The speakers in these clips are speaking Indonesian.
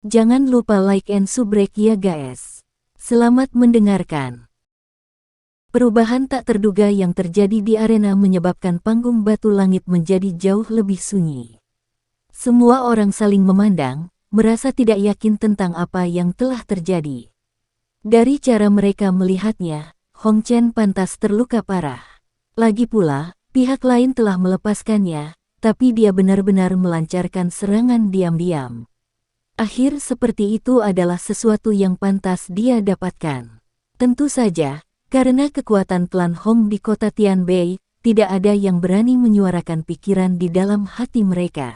Jangan lupa like and subscribe ya guys. Selamat mendengarkan. Perubahan tak terduga yang terjadi di arena menyebabkan panggung Batu Langit menjadi jauh lebih sunyi. Semua orang saling memandang, merasa tidak yakin tentang apa yang telah terjadi. Dari cara mereka melihatnya, Hong Chen pantas terluka parah. Lagi pula, pihak lain telah melepaskannya, tapi dia benar-benar melancarkan serangan diam-diam. Akhir seperti itu adalah sesuatu yang pantas dia dapatkan. Tentu saja, karena kekuatan klan Hong di kota Tianbei, tidak ada yang berani menyuarakan pikiran di dalam hati mereka.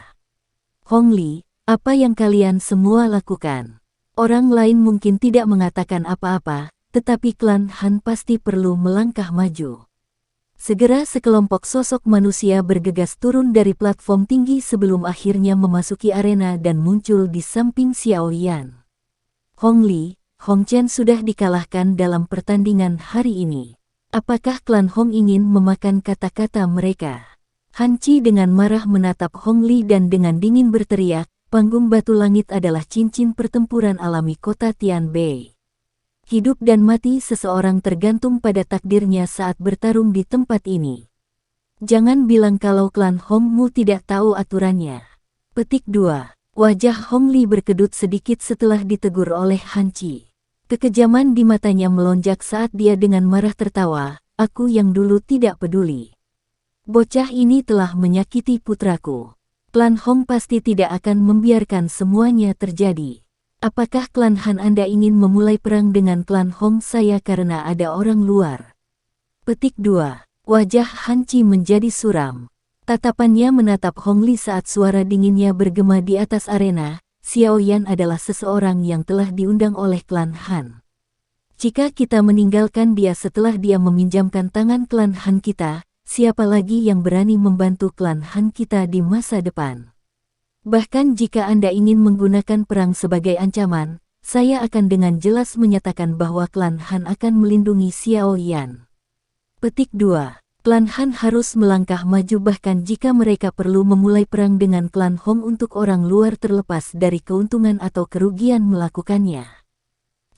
Hong Li, apa yang kalian semua lakukan? Orang lain mungkin tidak mengatakan apa-apa, tetapi klan Han pasti perlu melangkah maju. Segera sekelompok sosok manusia bergegas turun dari platform tinggi sebelum akhirnya memasuki arena dan muncul di samping Xiao Yan. Hong Li, Hong Chen sudah dikalahkan dalam pertandingan hari ini. Apakah klan Hong ingin memakan kata-kata mereka? Han Qi dengan marah menatap Hong Li dan dengan dingin berteriak, panggung Batu Langit adalah cincin pertempuran alami kota Tianbei. Hidup dan mati seseorang tergantung pada takdirnya saat bertarung di tempat ini. Jangan bilang kalau klan Hongmu tidak tahu aturannya. Petik 2. Wajah Hong Li berkedut sedikit setelah ditegur oleh Han Qi. Kekejaman di matanya melonjak saat dia dengan marah tertawa, aku yang dulu tidak peduli. Bocah ini telah menyakiti putraku. Klan Hong pasti tidak akan membiarkan semuanya terjadi. Apakah klan Han Anda ingin memulai perang dengan klan Hong saya karena ada orang luar? Petik 2. Wajah Han Qi menjadi suram. Tatapannya menatap Hong Li saat suara dinginnya bergema di atas arena. Xiao Yan adalah seseorang yang telah diundang oleh klan Han. Jika kita meninggalkan dia setelah dia meminjamkan tangan klan Han kita, siapa lagi yang berani membantu klan Han kita di masa depan? Bahkan jika Anda ingin menggunakan perang sebagai ancaman, saya akan dengan jelas menyatakan bahwa klan Han akan melindungi Xiao Yan. Petik 2. Klan Han harus melangkah maju bahkan jika mereka perlu memulai perang dengan klan Hong untuk orang luar terlepas dari keuntungan atau kerugian melakukannya.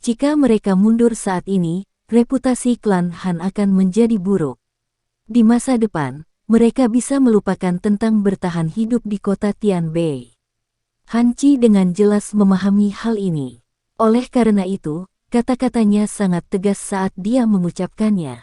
Jika mereka mundur saat ini, reputasi klan Han akan menjadi buruk. Di masa depan, mereka bisa melupakan tentang bertahan hidup di kota Tianbei. Han Qi dengan jelas memahami hal ini. Oleh karena itu, kata-katanya sangat tegas saat dia mengucapkannya.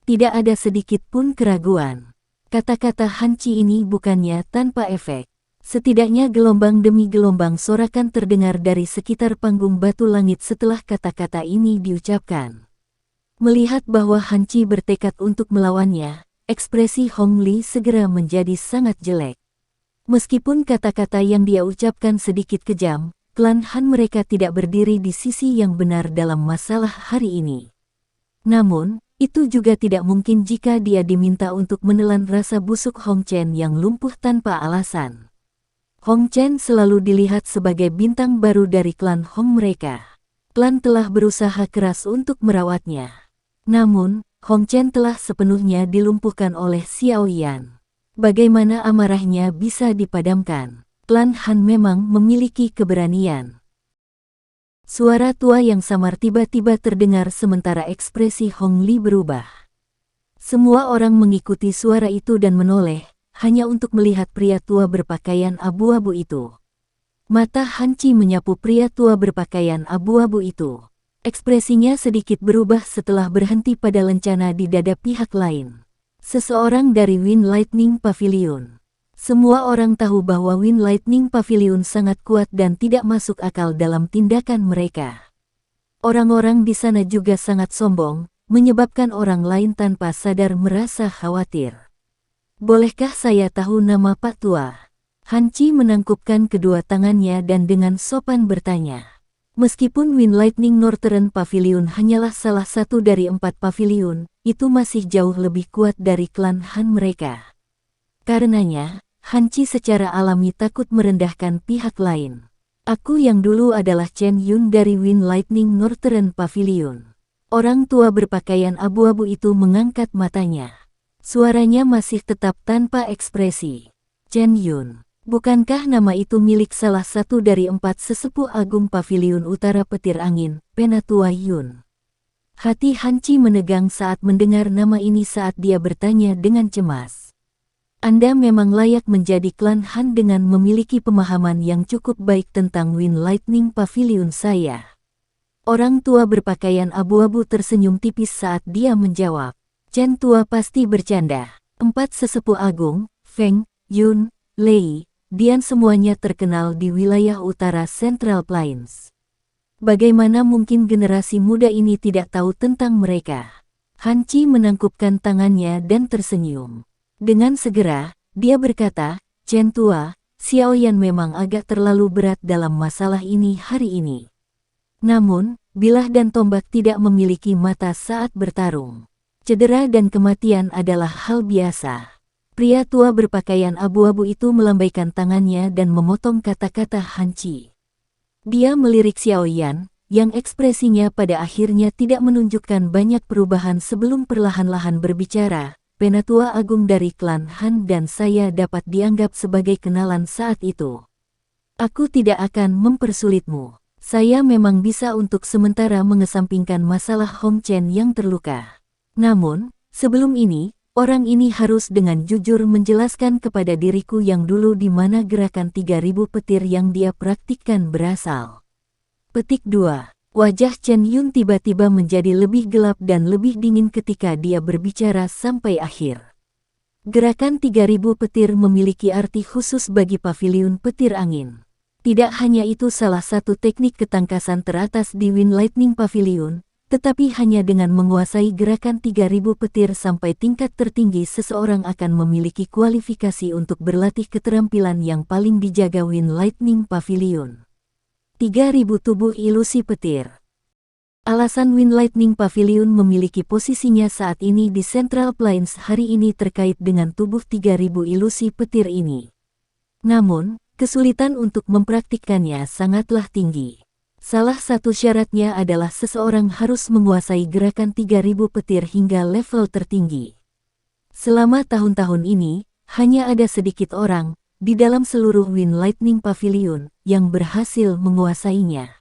Tidak ada sedikit pun keraguan. Kata-kata Han Qi ini bukannya tanpa efek. Setidaknya gelombang demi gelombang sorakan terdengar dari sekitar panggung Batu Langit setelah kata-kata ini diucapkan. Melihat bahwa Han Qi bertekad untuk melawannya, ekspresi Hong Li segera menjadi sangat jelek. Meskipun kata-kata yang dia ucapkan sedikit kejam, klan Han mereka tidak berdiri di sisi yang benar dalam masalah hari ini. Namun, itu juga tidak mungkin jika dia diminta untuk menelan rasa busuk Hong Chen yang lumpuh tanpa alasan. Hong Chen selalu dilihat sebagai bintang baru dari klan Hong mereka. Klan telah berusaha keras untuk merawatnya. Namun, Hong Chen telah sepenuhnya dilumpuhkan oleh Xiao Yan. Bagaimana amarahnya bisa dipadamkan? Klan Han memang memiliki keberanian. Suara tua yang samar tiba-tiba terdengar sementara ekspresi Hong Li berubah. Semua orang mengikuti suara itu dan menoleh, hanya untuk melihat pria tua berpakaian abu-abu itu. Mata Han Qi menyapu pria tua berpakaian abu-abu itu. Ekspresinya sedikit berubah setelah berhenti pada lencana di dada pihak lain. Seseorang dari Wind Lightning Pavilion. Semua orang tahu bahwa Wind Lightning Pavilion sangat kuat dan tidak masuk akal dalam tindakan mereka. Orang-orang di sana juga sangat sombong, menyebabkan orang lain tanpa sadar merasa khawatir. Bolehkah saya tahu nama Pak Tua? Han Qi menangkupkan kedua tangannya dan dengan sopan bertanya. Meskipun Wind Lightning Northern Pavilion hanyalah salah satu dari 4 pavilion, itu masih jauh lebih kuat dari klan Han mereka. Karenanya, Han Qi secara alami takut merendahkan pihak lain. Aku yang dulu adalah Chen Yun dari Wind Lightning Northern Pavilion. Orang tua berpakaian abu-abu itu mengangkat matanya. Suaranya masih tetap tanpa ekspresi. Chen Yun. Bukankah nama itu milik salah satu dari 4 sesepuh agung Paviliun Utara Petir Angin, Penatua Yun? Hati Han Qi menegang saat mendengar nama ini saat dia bertanya dengan cemas. Anda memang layak menjadi klan Han dengan memiliki pemahaman yang cukup baik tentang Wind Lightning Paviliun saya. Orang tua berpakaian abu-abu tersenyum tipis saat dia menjawab. Chen tua pasti bercanda. 4 sesepuh agung, Feng, Yun, Lei, Dian semuanya terkenal di wilayah utara Central Plains. Bagaimana mungkin generasi muda ini tidak tahu tentang mereka? Han Qi menangkupkan tangannya dan tersenyum. Dengan segera, dia berkata, Chen tua, Xiaoyan memang agak terlalu berat dalam masalah ini hari ini. Namun, bilah dan tombak tidak memiliki mata saat bertarung. Cedera dan kematian adalah hal biasa. Pria tua berpakaian abu-abu itu melambaikan tangannya dan memotong kata-kata Han Qi. Dia melirik Xiaoyan, yang ekspresinya pada akhirnya tidak menunjukkan banyak perubahan sebelum perlahan-lahan berbicara. Penatua agung dari klan Han dan saya dapat dianggap sebagai kenalan saat itu. Aku tidak akan mempersulitmu. Saya memang bisa untuk sementara mengesampingkan masalah Hong Chen yang terluka. Namun, sebelum ini, orang ini harus dengan jujur menjelaskan kepada diriku yang dulu di mana gerakan 3000 petir yang dia praktikkan berasal. Petik 2. Wajah Chen Yun tiba-tiba menjadi lebih gelap dan lebih dingin ketika dia berbicara sampai akhir. Gerakan 3000 petir memiliki arti khusus bagi Paviliun Petir Angin. Tidak hanya itu salah satu teknik ketangkasan teratas di Wind Lightning Pavilion, tetapi hanya dengan menguasai gerakan 3000 petir sampai tingkat tertinggi seseorang akan memiliki kualifikasi untuk berlatih keterampilan yang paling dijaga Wind Lightning Pavilion. 3000 tubuh ilusi petir. Alasan Wind Lightning Pavilion memiliki posisinya saat ini di Central Plains hari ini terkait dengan tubuh 3000 ilusi petir ini. Namun, kesulitan untuk mempraktikkannya sangatlah tinggi. Salah satu syaratnya adalah seseorang harus menguasai gerakan 3000 petir hingga level tertinggi. Selama tahun-tahun ini, hanya ada sedikit orang, di dalam seluruh Wind Lightning Pavilion, yang berhasil menguasainya.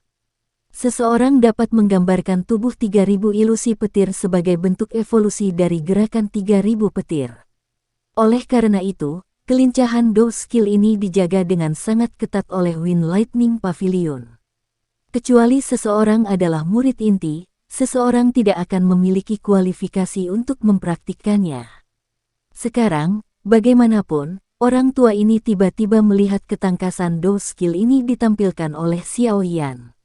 Seseorang dapat menggambarkan tubuh 3000 ilusi petir sebagai bentuk evolusi dari gerakan 3000 petir. Oleh karena itu, kelincahan Do skill ini dijaga dengan sangat ketat oleh Wind Lightning Pavilion. Kecuali seseorang adalah murid inti, seseorang tidak akan memiliki kualifikasi untuk mempraktikkannya. Sekarang, bagaimanapun, orang tua ini tiba-tiba melihat ketangkasan Do skill ini ditampilkan oleh Xiaoyan.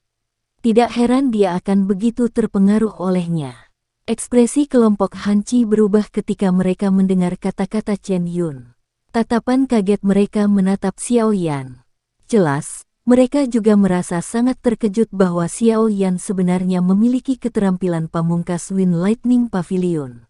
Tidak heran dia akan begitu terpengaruh olehnya. Ekspresi kelompok Han Qi berubah ketika mereka mendengar kata-kata Chen Yun. Tatapan kaget mereka menatap Xiaoyan. Jelas, mereka juga merasa sangat terkejut bahwa Xiaoyan sebenarnya memiliki keterampilan pamungkas Wind Lightning Pavilion.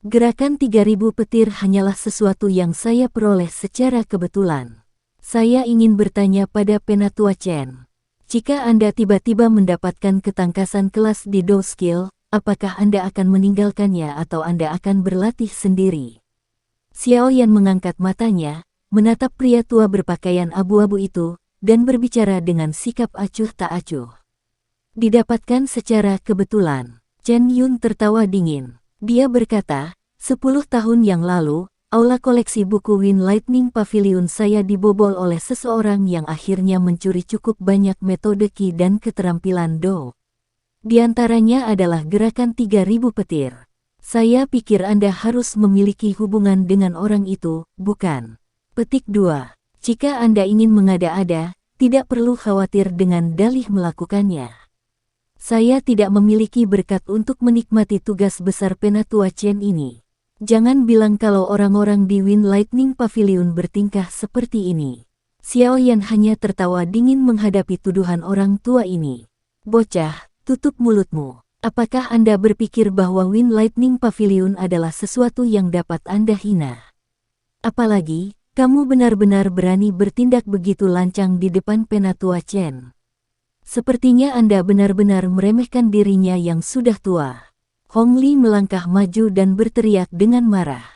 Gerakan 3000 petir hanyalah sesuatu yang saya peroleh secara kebetulan. Saya ingin bertanya pada Penatua Chen. Jika Anda tiba-tiba mendapatkan ketangkasan kelas di Do Skill, apakah Anda akan meninggalkannya atau Anda akan berlatih sendiri? Xiaoyan mengangkat matanya, menatap pria tua berpakaian abu-abu itu, dan berbicara dengan sikap acuh tak acuh. Didapatkan secara kebetulan. Chen Yun tertawa dingin. Dia berkata, 10 tahun yang lalu, aula koleksi buku Wind Lightning Pavilion saya dibobol oleh seseorang yang akhirnya mencuri cukup banyak metode Qi dan keterampilan Do. Di antaranya adalah gerakan 3000 petir. Saya pikir Anda harus memiliki hubungan dengan orang itu, bukan? Petik 2. Jika Anda ingin mengada-ada, tidak perlu khawatir dengan dalih melakukannya. Saya tidak memiliki berkat untuk menikmati tugas besar Penatua Chen ini. Jangan bilang kalau orang-orang di Wind Lightning Pavilion bertingkah seperti ini. Xiaoyan hanya tertawa dingin menghadapi tuduhan orang tua ini. Bocah, tutup mulutmu. Apakah Anda berpikir bahwa Wind Lightning Pavilion adalah sesuatu yang dapat Anda hina? Apalagi, kamu benar-benar berani bertindak begitu lancang di depan Penatua Chen. Sepertinya Anda benar-benar meremehkan dirinya yang sudah tua. Hong Li melangkah maju dan berteriak dengan marah.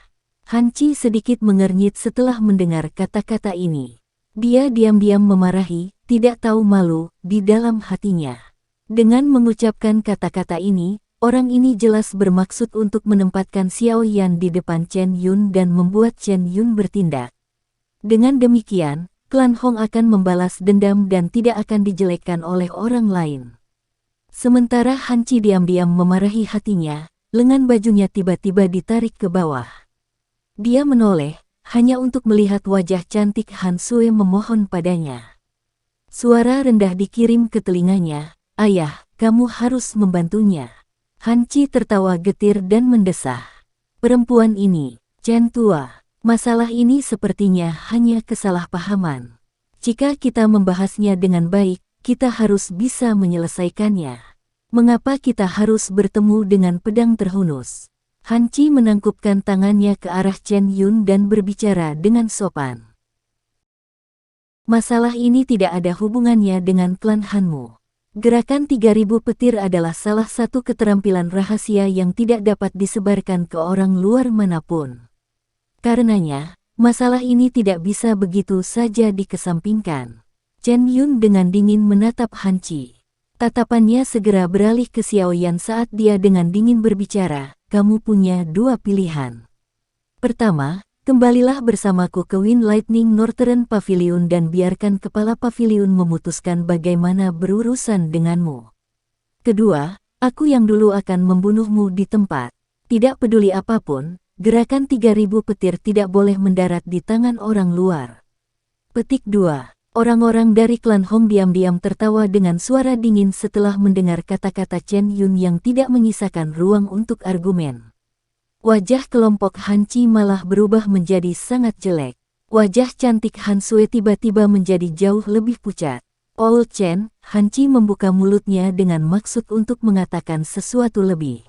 Han Qi sedikit mengernyit setelah mendengar kata-kata ini. Dia diam-diam memarahi, tidak tahu malu, di dalam hatinya. Dengan mengucapkan kata-kata ini, orang ini jelas bermaksud untuk menempatkan Xiao Yan di depan Chen Yun dan membuat Chen Yun bertindak. Dengan demikian, klan Hong akan membalas dendam dan tidak akan dijelekkan oleh orang lain. Sementara Han Qi diam-diam memarahi hatinya, lengan bajunya tiba-tiba ditarik ke bawah. Dia menoleh, hanya untuk melihat wajah cantik Han Sui memohon padanya. Suara rendah dikirim ke telinganya, "Ayah, kamu harus membantunya." Han Qi tertawa getir dan mendesah. "Perempuan ini, Chen tua, masalah ini sepertinya hanya kesalahpahaman. Jika kita membahasnya dengan baik, kita harus bisa menyelesaikannya. Mengapa kita harus bertemu dengan pedang terhunus?" Han Qi menangkupkan tangannya ke arah Chen Yun dan berbicara dengan sopan. "Masalah ini tidak ada hubungannya dengan klan Hanmu. Gerakan 3000 petir adalah salah satu keterampilan rahasia yang tidak dapat disebarkan ke orang luar manapun. Karenanya, masalah ini tidak bisa begitu saja dikesampingkan." Chen Yun dengan dingin menatap Han Qi. Tatapannya segera beralih ke Xiao Yan saat dia dengan dingin berbicara, "Kamu punya dua pilihan. Pertama, kembalilah bersamaku ke Wind Lightning Northern Pavilion dan biarkan kepala pavilion memutuskan bagaimana berurusan denganmu. Kedua, aku yang dulu akan membunuhmu di tempat. Tidak peduli apapun, gerakan 3000 petir tidak boleh mendarat di tangan orang luar." Petik 2. Orang-orang dari klan Hong diam-diam tertawa dengan suara dingin setelah mendengar kata-kata Chen Yun yang tidak menyisakan ruang untuk argumen. Wajah kelompok Han Qi malah berubah menjadi sangat jelek. Wajah cantik Han Sui tiba-tiba menjadi jauh lebih pucat. "Old Chen," Han Qi membuka mulutnya dengan maksud untuk mengatakan sesuatu lebih.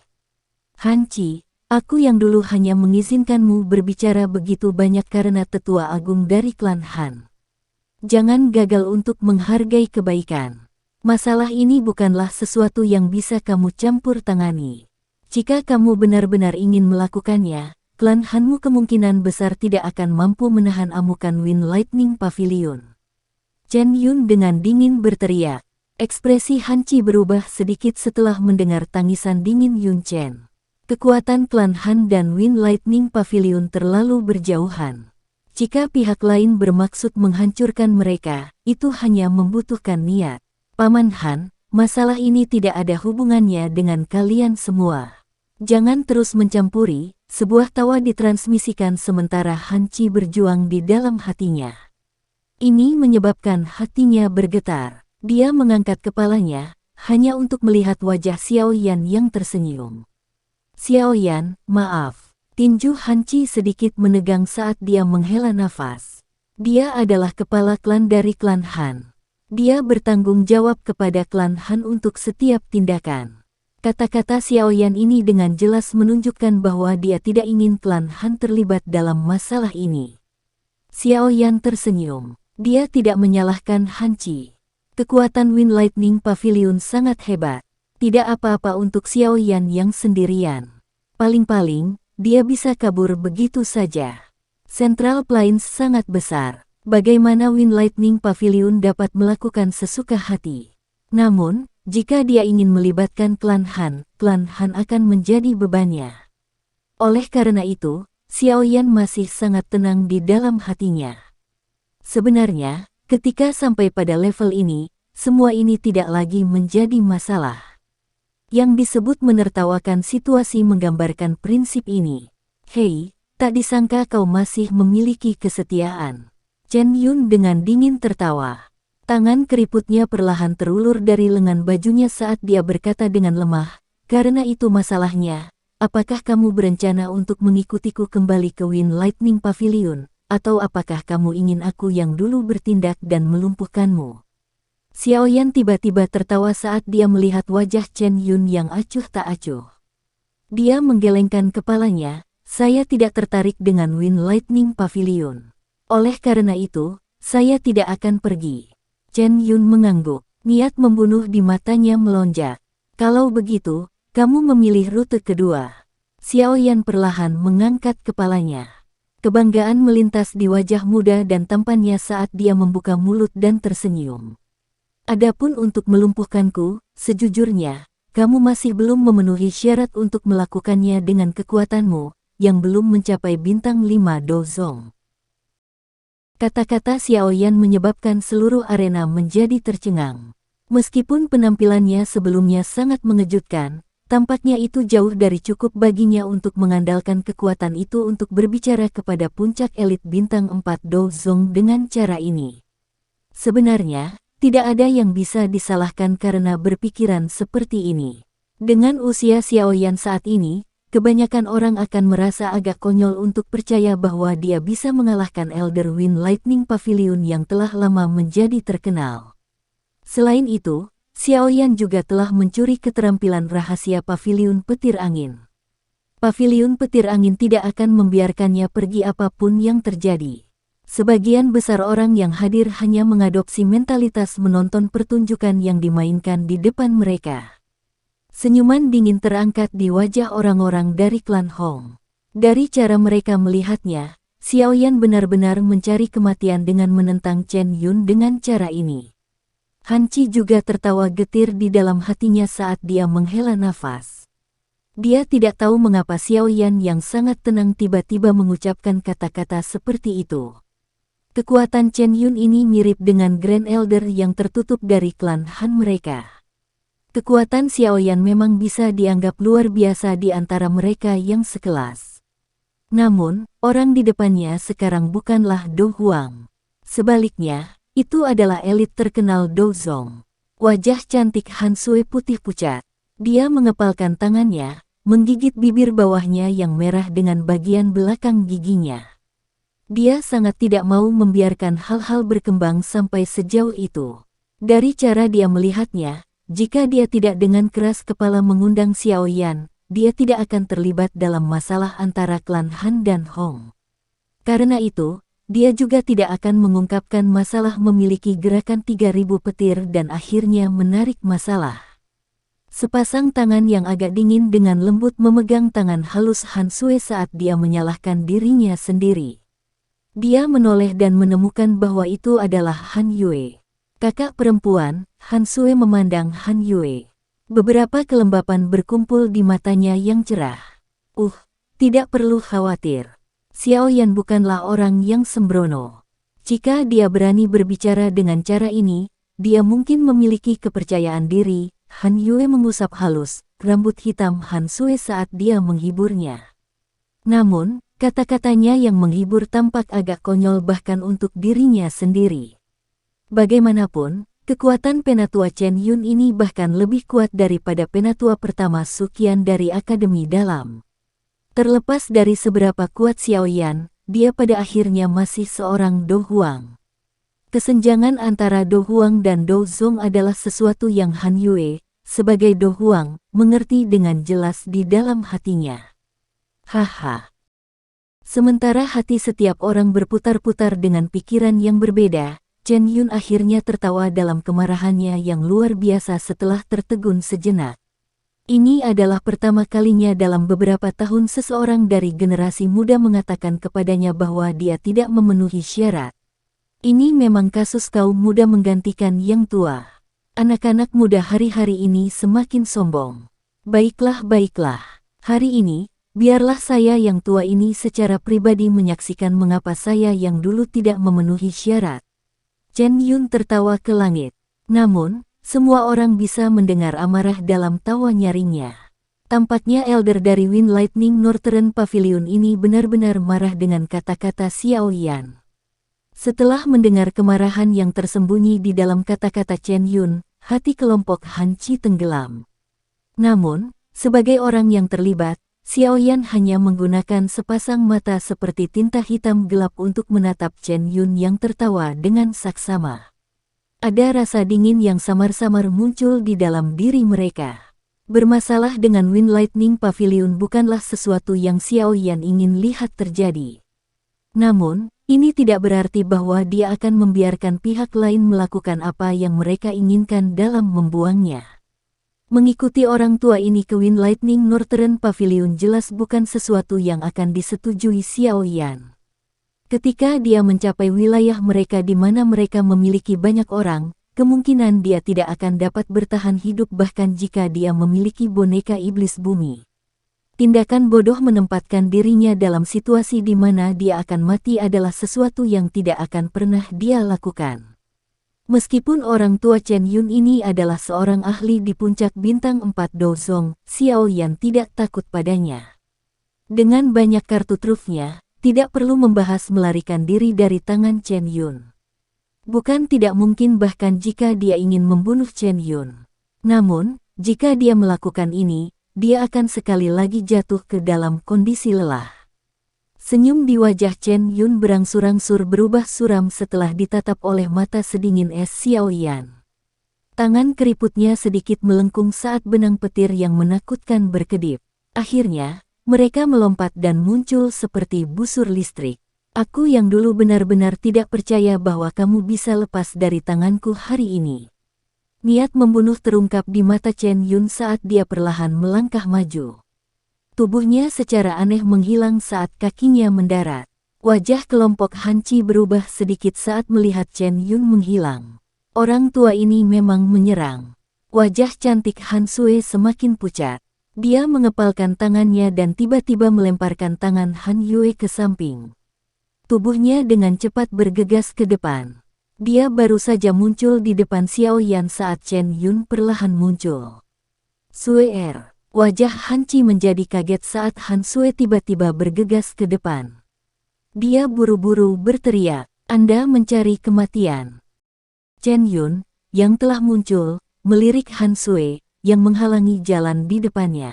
"Han Qi, aku yang dulu hanya mengizinkanmu berbicara begitu banyak karena tetua agung dari klan Han. Jangan gagal untuk menghargai kebaikan. Masalah ini bukanlah sesuatu yang bisa kamu campur tangani. Jika kamu benar-benar ingin melakukannya, klan Hanmu kemungkinan besar tidak akan mampu menahan amukan Wind Lightning Pavilion." Chen Yun dengan dingin berteriak. Ekspresi Han Qi berubah sedikit setelah mendengar tangisan dingin Yun Chen. Kekuatan klan Han dan Wind Lightning Pavilion terlalu berjauhan. Jika pihak lain bermaksud menghancurkan mereka, itu hanya membutuhkan niat. "Paman Han, masalah ini tidak ada hubungannya dengan kalian semua. Jangan terus mencampuri." Sebuah tawa ditransmisikan sementara Han Qi berjuang di dalam hatinya. Ini menyebabkan hatinya bergetar. Dia mengangkat kepalanya, hanya untuk melihat wajah Xiao Yan yang tersenyum. "Xiao Yan, maaf." Tinju Han Qi sedikit menegang saat dia menghela nafas. Dia adalah kepala klan dari klan Han. Dia bertanggung jawab kepada klan Han untuk setiap tindakan. Kata-kata Xiao Yan ini dengan jelas menunjukkan bahwa dia tidak ingin klan Han terlibat dalam masalah ini. Xiao Yan tersenyum. Dia tidak menyalahkan Han Qi. Kekuatan Wind Lightning Pavilion sangat hebat. Tidak apa-apa untuk Xiao Yan yang sendirian. Paling-paling, dia bisa kabur begitu saja. Central Plains sangat besar. Bagaimana Wind Lightning Pavilion dapat melakukan sesuka hati? Namun, jika dia ingin melibatkan klan Han akan menjadi bebannya. Oleh karena itu, Xiao Yan masih sangat tenang di dalam hatinya. Sebenarnya, ketika sampai pada level ini, semua ini tidak lagi menjadi masalah. Yang disebut menertawakan situasi menggambarkan prinsip ini. "Hei, tak disangka kau masih memiliki kesetiaan." Chen Yun dengan dingin tertawa. Tangan keriputnya perlahan terulur dari lengan bajunya saat dia berkata dengan lemah, "Karena itu masalahnya, apakah kamu berencana untuk mengikutiku kembali ke Wind Lightning Pavilion, atau apakah kamu ingin aku yang dulu bertindak dan melumpuhkanmu?" Xiao Yan tiba-tiba tertawa saat dia melihat wajah Chen Yun yang acuh tak acuh. Dia menggelengkan kepalanya, "Saya tidak tertarik dengan Wind Lightning Pavilion. Oleh karena itu, saya tidak akan pergi." Chen Yun mengangguk, niat membunuh di matanya melonjak. "Kalau begitu, kamu memilih rute kedua." Xiao Yan perlahan mengangkat kepalanya. Kebanggaan melintas di wajah muda dan tampannya saat dia membuka mulut dan tersenyum. Adapun untuk melumpuhkanku, sejujurnya, kamu masih belum memenuhi syarat untuk melakukannya dengan kekuatanmu, yang belum mencapai bintang 5 dozong. Kata-kata Xiaoyan menyebabkan seluruh arena menjadi tercengang. Meskipun penampilannya sebelumnya sangat mengejutkan, tampaknya itu jauh dari cukup baginya untuk mengandalkan kekuatan itu untuk berbicara kepada puncak elit bintang 4 dozong dengan cara ini. Sebenarnya, tidak ada yang bisa disalahkan karena berpikiran seperti ini. Dengan usia Xiaoyan saat ini, kebanyakan orang akan merasa agak konyol untuk percaya bahwa dia bisa mengalahkan Elder Wind Lightning Pavilion yang telah lama menjadi terkenal. Selain itu, Xiaoyan juga telah mencuri keterampilan rahasia Pavilion Petir Angin. Pavilion Petir Angin tidak akan membiarkannya pergi apapun yang terjadi. Sebagian besar orang yang hadir hanya mengadopsi mentalitas menonton pertunjukan yang dimainkan di depan mereka. Senyuman dingin terangkat di wajah orang-orang dari klan Hong. Dari cara mereka melihatnya, Xiaoyan benar-benar mencari kematian dengan menentang Chen Yun dengan cara ini. Han Qi juga tertawa getir di dalam hatinya saat dia menghela nafas. Dia tidak tahu mengapa Xiaoyan yang sangat tenang tiba-tiba mengucapkan kata-kata seperti itu. Kekuatan Chen Yun ini mirip dengan Grand Elder yang tertutup dari klan Han mereka. Kekuatan Xiaoyan memang bisa dianggap luar biasa di antara mereka yang sekelas. Namun, orang di depannya sekarang bukanlah Do Huang. Sebaliknya, itu adalah elit terkenal Dozong. Wajah cantik Han Sui putih pucat. Dia mengepalkan tangannya, menggigit bibir bawahnya yang merah dengan bagian belakang giginya. Dia sangat tidak mau membiarkan hal-hal berkembang sampai sejauh itu. Dari cara dia melihatnya, jika dia tidak dengan keras kepala mengundang Xiaoyan, dia tidak akan terlibat dalam masalah antara klan Han dan Hong. Karena itu, dia juga tidak akan mengungkapkan masalah memiliki gerakan 3000 petir dan akhirnya menarik masalah. Sepasang tangan yang agak dingin dengan lembut memegang tangan halus Han Sui saat dia menyalahkan dirinya sendiri. Dia menoleh dan menemukan bahwa itu adalah Han Yue. Kakak perempuan, Han Sui memandang Han Yue. Beberapa kelembapan berkumpul di matanya yang cerah. Tidak perlu khawatir. Xiaoyan bukanlah orang yang sembrono. Jika dia berani berbicara dengan cara ini, dia mungkin memiliki kepercayaan diri. Han Yue mengusap halus rambut hitam Han Sui saat dia menghiburnya. Namun, kata-katanya yang menghibur tampak agak konyol bahkan untuk dirinya sendiri. Bagaimanapun, kekuatan penatua Chen Yun ini bahkan lebih kuat daripada penatua pertama Suqian dari Akademi Dalam. Terlepas dari seberapa kuat Xiaoyan, dia pada akhirnya masih seorang Do Huang. Kesenjangan antara Do Huang dan Do Zong adalah sesuatu yang Han Yue, sebagai Do Huang, mengerti dengan jelas di dalam hatinya. Haha. Sementara hati setiap orang berputar-putar dengan pikiran yang berbeda, Chen Yun akhirnya tertawa dalam kemarahannya yang luar biasa setelah tertegun sejenak. Ini adalah pertama kalinya dalam beberapa tahun seseorang dari generasi muda mengatakan kepadanya bahwa dia tidak memenuhi syarat. Ini memang kasus kaum muda menggantikan yang tua. Anak-anak muda hari-hari ini semakin sombong. Baiklah. Hari ini, biarlah saya yang tua ini secara pribadi menyaksikan mengapa saya yang dulu tidak memenuhi syarat. Chen Yun tertawa ke langit. Namun, semua orang bisa mendengar amarah dalam tawa nyaringnya. Tampaknya Elder dari Wind Lightning Northern Pavilion ini benar-benar marah dengan kata-kata Xiaoyan. Setelah mendengar kemarahan yang tersembunyi di dalam kata-kata Chen Yun, hati kelompok Han Qi tenggelam. Namun, sebagai orang yang terlibat, Xiaoyan hanya menggunakan sepasang mata seperti tinta hitam gelap untuk menatap Chen Yun yang tertawa dengan saksama. Ada rasa dingin yang samar-samar muncul di dalam diri mereka. Bermasalah dengan Wind Lightning Pavilion bukanlah sesuatu yang Xiaoyan ingin lihat terjadi. Namun, ini tidak berarti bahwa dia akan membiarkan pihak lain melakukan apa yang mereka inginkan dalam membuangnya. Mengikuti orang tua ini ke Wind Lightning Northern Pavilion jelas bukan sesuatu yang akan disetujui Xiaoyan. Ketika dia mencapai wilayah mereka di mana mereka memiliki banyak orang, kemungkinan dia tidak akan dapat bertahan hidup bahkan jika dia memiliki boneka iblis bumi. Tindakan bodoh menempatkan dirinya dalam situasi di mana dia akan mati adalah sesuatu yang tidak akan pernah dia lakukan. Meskipun orang tua Chen Yun ini adalah seorang ahli di puncak bintang 4 Dozong, Xiao Yan tidak takut padanya. Dengan banyak kartu trufnya, tidak perlu membahas melarikan diri dari tangan Chen Yun. Bukan tidak mungkin bahkan jika dia ingin membunuh Chen Yun. Namun, jika dia melakukan ini, dia akan sekali lagi jatuh ke dalam kondisi lelah. Senyum di wajah Chen Yun berangsur-angsur berubah suram setelah ditatap oleh mata sedingin es Xiao Yan. Tangan keriputnya sedikit melengkung saat benang petir yang menakutkan berkedip. Akhirnya, mereka melompat dan muncul seperti busur listrik. Aku yang dulu benar-benar tidak percaya bahwa kamu bisa lepas dari tanganku hari ini. Niat membunuh terungkap di mata Chen Yun saat dia perlahan melangkah maju. Tubuhnya secara aneh menghilang saat kakinya mendarat. Wajah kelompok Hanci berubah sedikit saat melihat Chen Yun menghilang. Orang tua ini memang menyerang. Wajah cantik Han Sui semakin pucat. Dia mengepalkan tangannya dan tiba-tiba melemparkan tangan Han Yue ke samping. Tubuhnya dengan cepat bergegas ke depan. Dia baru saja muncul di depan Xiao Yan saat Chen Yun perlahan muncul. Sue Er, wajah Hanci menjadi kaget saat Han Sue tiba-tiba bergegas ke depan. Dia buru-buru berteriak, "Anda mencari kematian." Chen Yun, yang telah muncul, melirik Han Sue, yang menghalangi jalan di depannya.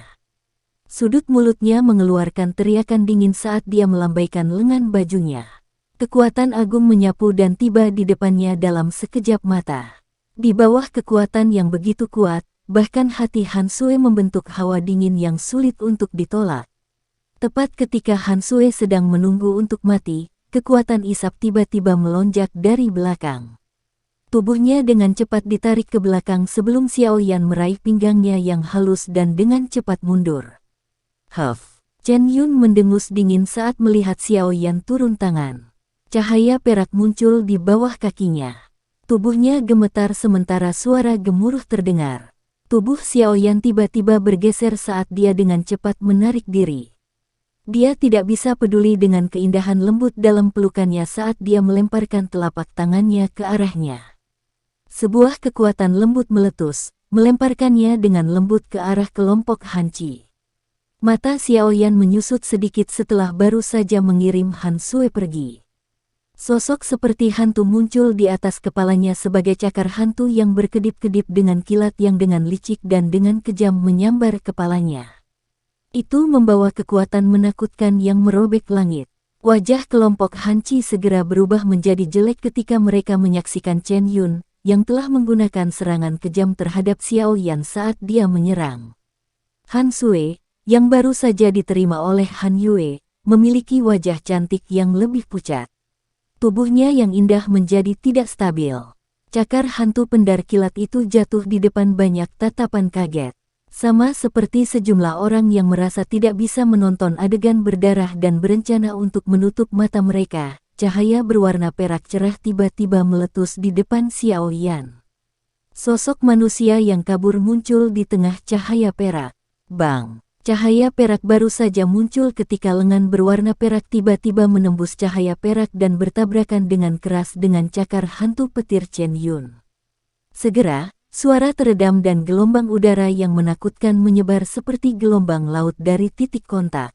Sudut mulutnya mengeluarkan teriakan dingin saat dia melambaikan lengan bajunya. Kekuatan agung menyapu dan tiba di depannya dalam sekejap mata. Di bawah kekuatan yang begitu kuat, bahkan hati Han Sue membentuk hawa dingin yang sulit untuk ditolak. Tepat ketika Han Sue sedang menunggu untuk mati, kekuatan isap tiba-tiba melonjak dari belakang. Tubuhnya dengan cepat ditarik ke belakang sebelum Xiao Yan meraih pinggangnya yang halus dan dengan cepat mundur. Huff! Chen Yun mendengus dingin saat melihat Xiao Yan turun tangan. Cahaya perak muncul di bawah kakinya. Tubuhnya gemetar sementara suara gemuruh terdengar. Tubuh Xiao Yan tiba-tiba bergeser saat dia dengan cepat menarik diri. Dia tidak bisa peduli dengan keindahan lembut dalam pelukannya saat dia melemparkan telapak tangannya ke arahnya. Sebuah kekuatan lembut meletus, melemparkannya dengan lembut ke arah kelompok Hanci. Mata Xiao Yan menyusut sedikit setelah baru saja mengirim Han Sue pergi. Sosok seperti hantu muncul di atas kepalanya sebagai cakar hantu yang berkedip-kedip dengan kilat yang dengan licik dan dengan kejam menyambar kepalanya. Itu membawa kekuatan menakutkan yang merobek langit. Wajah kelompok Hanci segera berubah menjadi jelek ketika mereka menyaksikan Chen Yun, yang telah menggunakan serangan kejam terhadap Xiao Yan saat dia menyerang. Han Sue, yang baru saja diterima oleh Han Yue, memiliki wajah cantik yang lebih pucat. Tubuhnya yang indah menjadi tidak stabil. Cakar hantu pendar kilat itu jatuh di depan banyak tatapan kaget. Sama seperti sejumlah orang yang merasa tidak bisa menonton adegan berdarah dan berencana untuk menutup mata mereka. Cahaya berwarna perak cerah tiba-tiba meletus di depan Xiao Yan. Sosok manusia yang kabur muncul di tengah cahaya perak. Bang! Cahaya perak baru saja muncul ketika lengan berwarna perak tiba-tiba menembus cahaya perak dan bertabrakan dengan keras dengan cakar hantu petir Chen Yun. Segera, suara teredam dan gelombang udara yang menakutkan menyebar seperti gelombang laut dari titik kontak.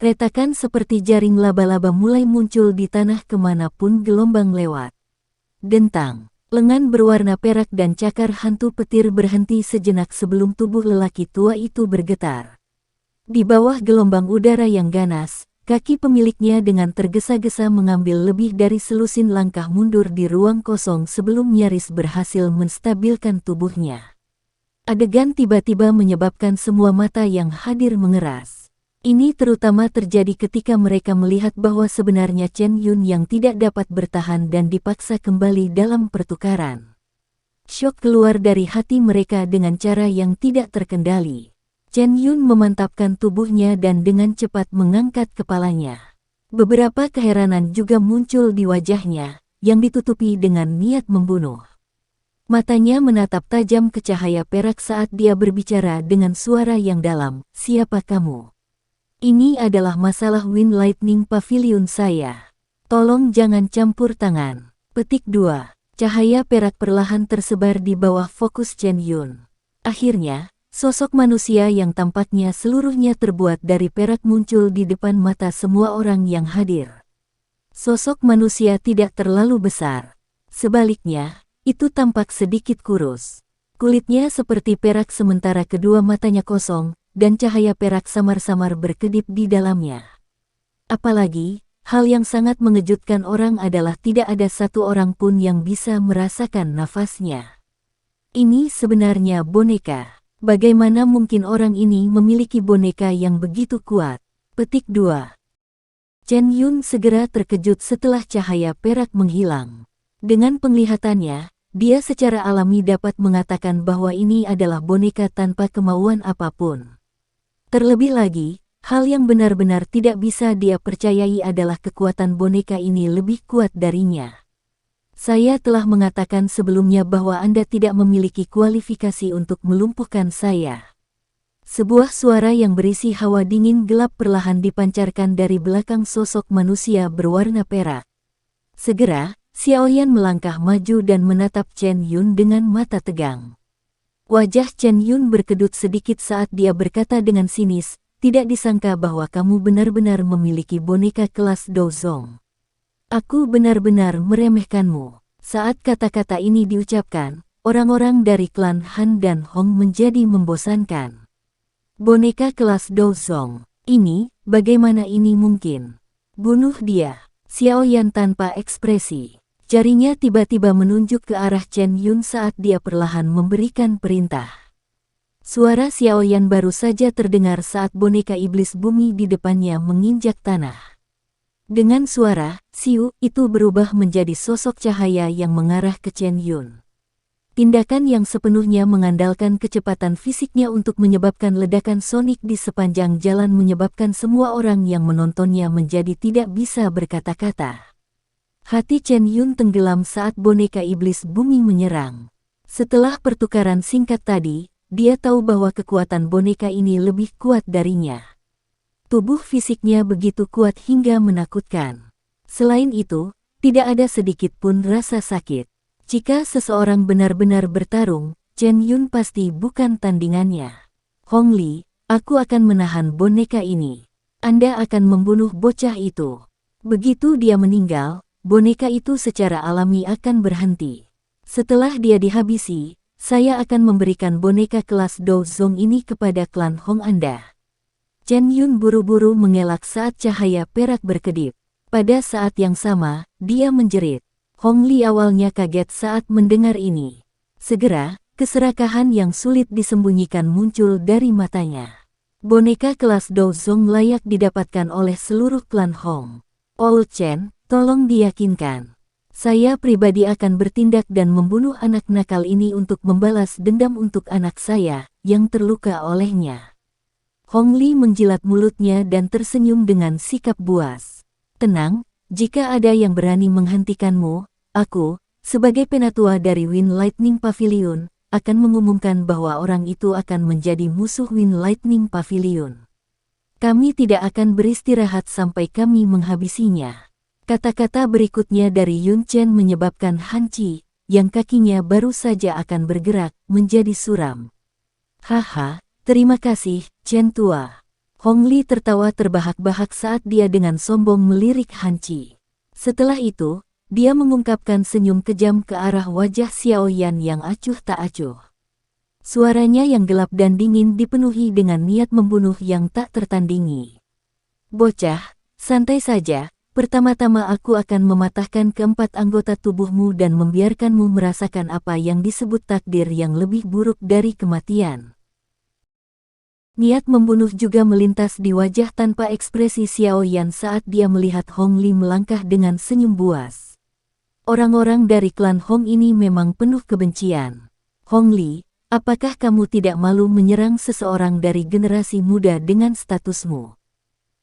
Retakan seperti jaring laba-laba mulai muncul di tanah kemanapun gelombang lewat. Dentang, lengan berwarna perak dan cakar hantu petir berhenti sejenak sebelum tubuh lelaki tua itu bergetar. Di bawah gelombang udara yang ganas, kaki pemiliknya dengan tergesa-gesa mengambil lebih dari selusin langkah mundur di ruang kosong sebelum nyaris berhasil menstabilkan tubuhnya. Adegan tiba-tiba menyebabkan semua mata yang hadir mengeras. Ini terutama terjadi ketika mereka melihat bahwa sebenarnya Chen Yun yang tidak dapat bertahan dan dipaksa kembali dalam pertukaran. Syok keluar dari hati mereka dengan cara yang tidak terkendali. Chen Yun memantapkan tubuhnya dan dengan cepat mengangkat kepalanya. Beberapa keheranan juga muncul di wajahnya, yang ditutupi dengan niat membunuh. Matanya menatap tajam ke cahaya perak saat dia berbicara dengan suara yang dalam, "Siapa kamu? Ini adalah masalah Wind Lightning Pavilion saya. Tolong jangan campur tangan." Petik 2. Cahaya perak perlahan tersebar di bawah fokus Chen Yun. Akhirnya, sosok manusia yang tampaknya seluruhnya terbuat dari perak muncul di depan mata semua orang yang hadir. Sosok manusia tidak terlalu besar. Sebaliknya, itu tampak sedikit kurus. Kulitnya seperti perak sementara kedua matanya kosong, dan cahaya perak samar-samar berkedip di dalamnya. Apalagi, hal yang sangat mengejutkan orang adalah tidak ada satu orang pun yang bisa merasakan nafasnya. Ini sebenarnya boneka. Bagaimana mungkin orang ini memiliki boneka yang begitu kuat? Petik 2. Chen Yun segera terkejut setelah cahaya perak menghilang. Dengan penglihatannya, dia secara alami dapat mengatakan bahwa ini adalah boneka tanpa kemauan apapun. Terlebih lagi, hal yang benar-benar tidak bisa dia percayai adalah kekuatan boneka ini lebih kuat darinya. Saya telah mengatakan sebelumnya bahwa Anda tidak memiliki kualifikasi untuk melumpuhkan saya. Sebuah suara yang berisi hawa dingin gelap perlahan dipancarkan dari belakang sosok manusia berwarna perak. Segera, Xiaoyan melangkah maju dan menatap Chen Yun dengan mata tegang. Wajah Chen Yun berkedut sedikit saat dia berkata dengan sinis, "Tidak disangka bahwa kamu benar-benar memiliki boneka kelas Dozong. Aku benar-benar meremehkanmu." Saat kata-kata ini diucapkan, orang-orang dari klan Han dan Hong menjadi membosankan. Boneka kelas Dozong. Ini, bagaimana ini mungkin? Bunuh dia. Xiaoyan tanpa ekspresi. Jarinya tiba-tiba menunjuk ke arah Chen Yun saat dia perlahan memberikan perintah. Suara Xiaoyan baru saja terdengar saat boneka iblis bumi di depannya menginjak tanah. Dengan suara, "Siu" itu berubah menjadi sosok cahaya yang mengarah ke Chen Yun. Tindakan yang sepenuhnya mengandalkan kecepatan fisiknya untuk menyebabkan ledakan sonik di sepanjang jalan menyebabkan semua orang yang menontonnya menjadi tidak bisa berkata-kata. Hati Chen Yun tenggelam saat boneka iblis bumi menyerang. Setelah pertukaran singkat tadi, dia tahu bahwa kekuatan boneka ini lebih kuat darinya. Tubuh fisiknya begitu kuat hingga menakutkan. Selain itu, tidak ada sedikit pun rasa sakit. Jika seseorang benar-benar bertarung, Chen Yun pasti bukan tandingannya. "Hong Li, aku akan menahan boneka ini. Anda akan membunuh bocah itu." Begitu dia meninggal, boneka itu secara alami akan berhenti. "Setelah dia dihabisi, saya akan memberikan boneka kelas Dozong ini kepada klan Hong Anda." Chen Yun buru-buru mengelak saat cahaya perak berkedip. Pada saat yang sama, dia menjerit. Hong Li awalnya kaget saat mendengar ini. Segera, keserakahan yang sulit disembunyikan muncul dari matanya. Boneka kelas Dozong layak didapatkan oleh seluruh klan Hong. "Old Chen, tolong diyakinkan. Saya pribadi akan bertindak dan membunuh anak nakal ini untuk membalas dendam untuk anak saya, yang terluka olehnya." Hong Li menjilat mulutnya dan tersenyum dengan sikap buas. "Tenang, jika ada yang berani menghentikanmu, aku, sebagai penatua dari Wind Lightning Pavilion, akan mengumumkan bahwa orang itu akan menjadi musuh Wind Lightning Pavilion. Kami tidak akan beristirahat sampai kami menghabisinya." Kata-kata berikutnya dari Yun Chen menyebabkan Han Qi, yang kakinya baru saja akan bergerak, menjadi suram. "Haha, terima kasih, Chen Tua." Hong Li tertawa terbahak-bahak saat dia dengan sombong melirik Han Qi. Setelah itu, dia mengungkapkan senyum kejam ke arah wajah Xiaoyan yang acuh tak acuh. Suaranya yang gelap dan dingin dipenuhi dengan niat membunuh yang tak tertandingi. "Bocah, santai saja. Pertama-tama aku akan mematahkan keempat anggota tubuhmu dan membiarkanmu merasakan apa yang disebut takdir yang lebih buruk dari kematian." Niat membunuh juga melintas di wajah tanpa ekspresi Xiaoyan saat dia melihat Hong Li melangkah dengan senyum buas. Orang-orang dari klan Hong ini memang penuh kebencian. "Hong Li, apakah kamu tidak malu menyerang seseorang dari generasi muda dengan statusmu?"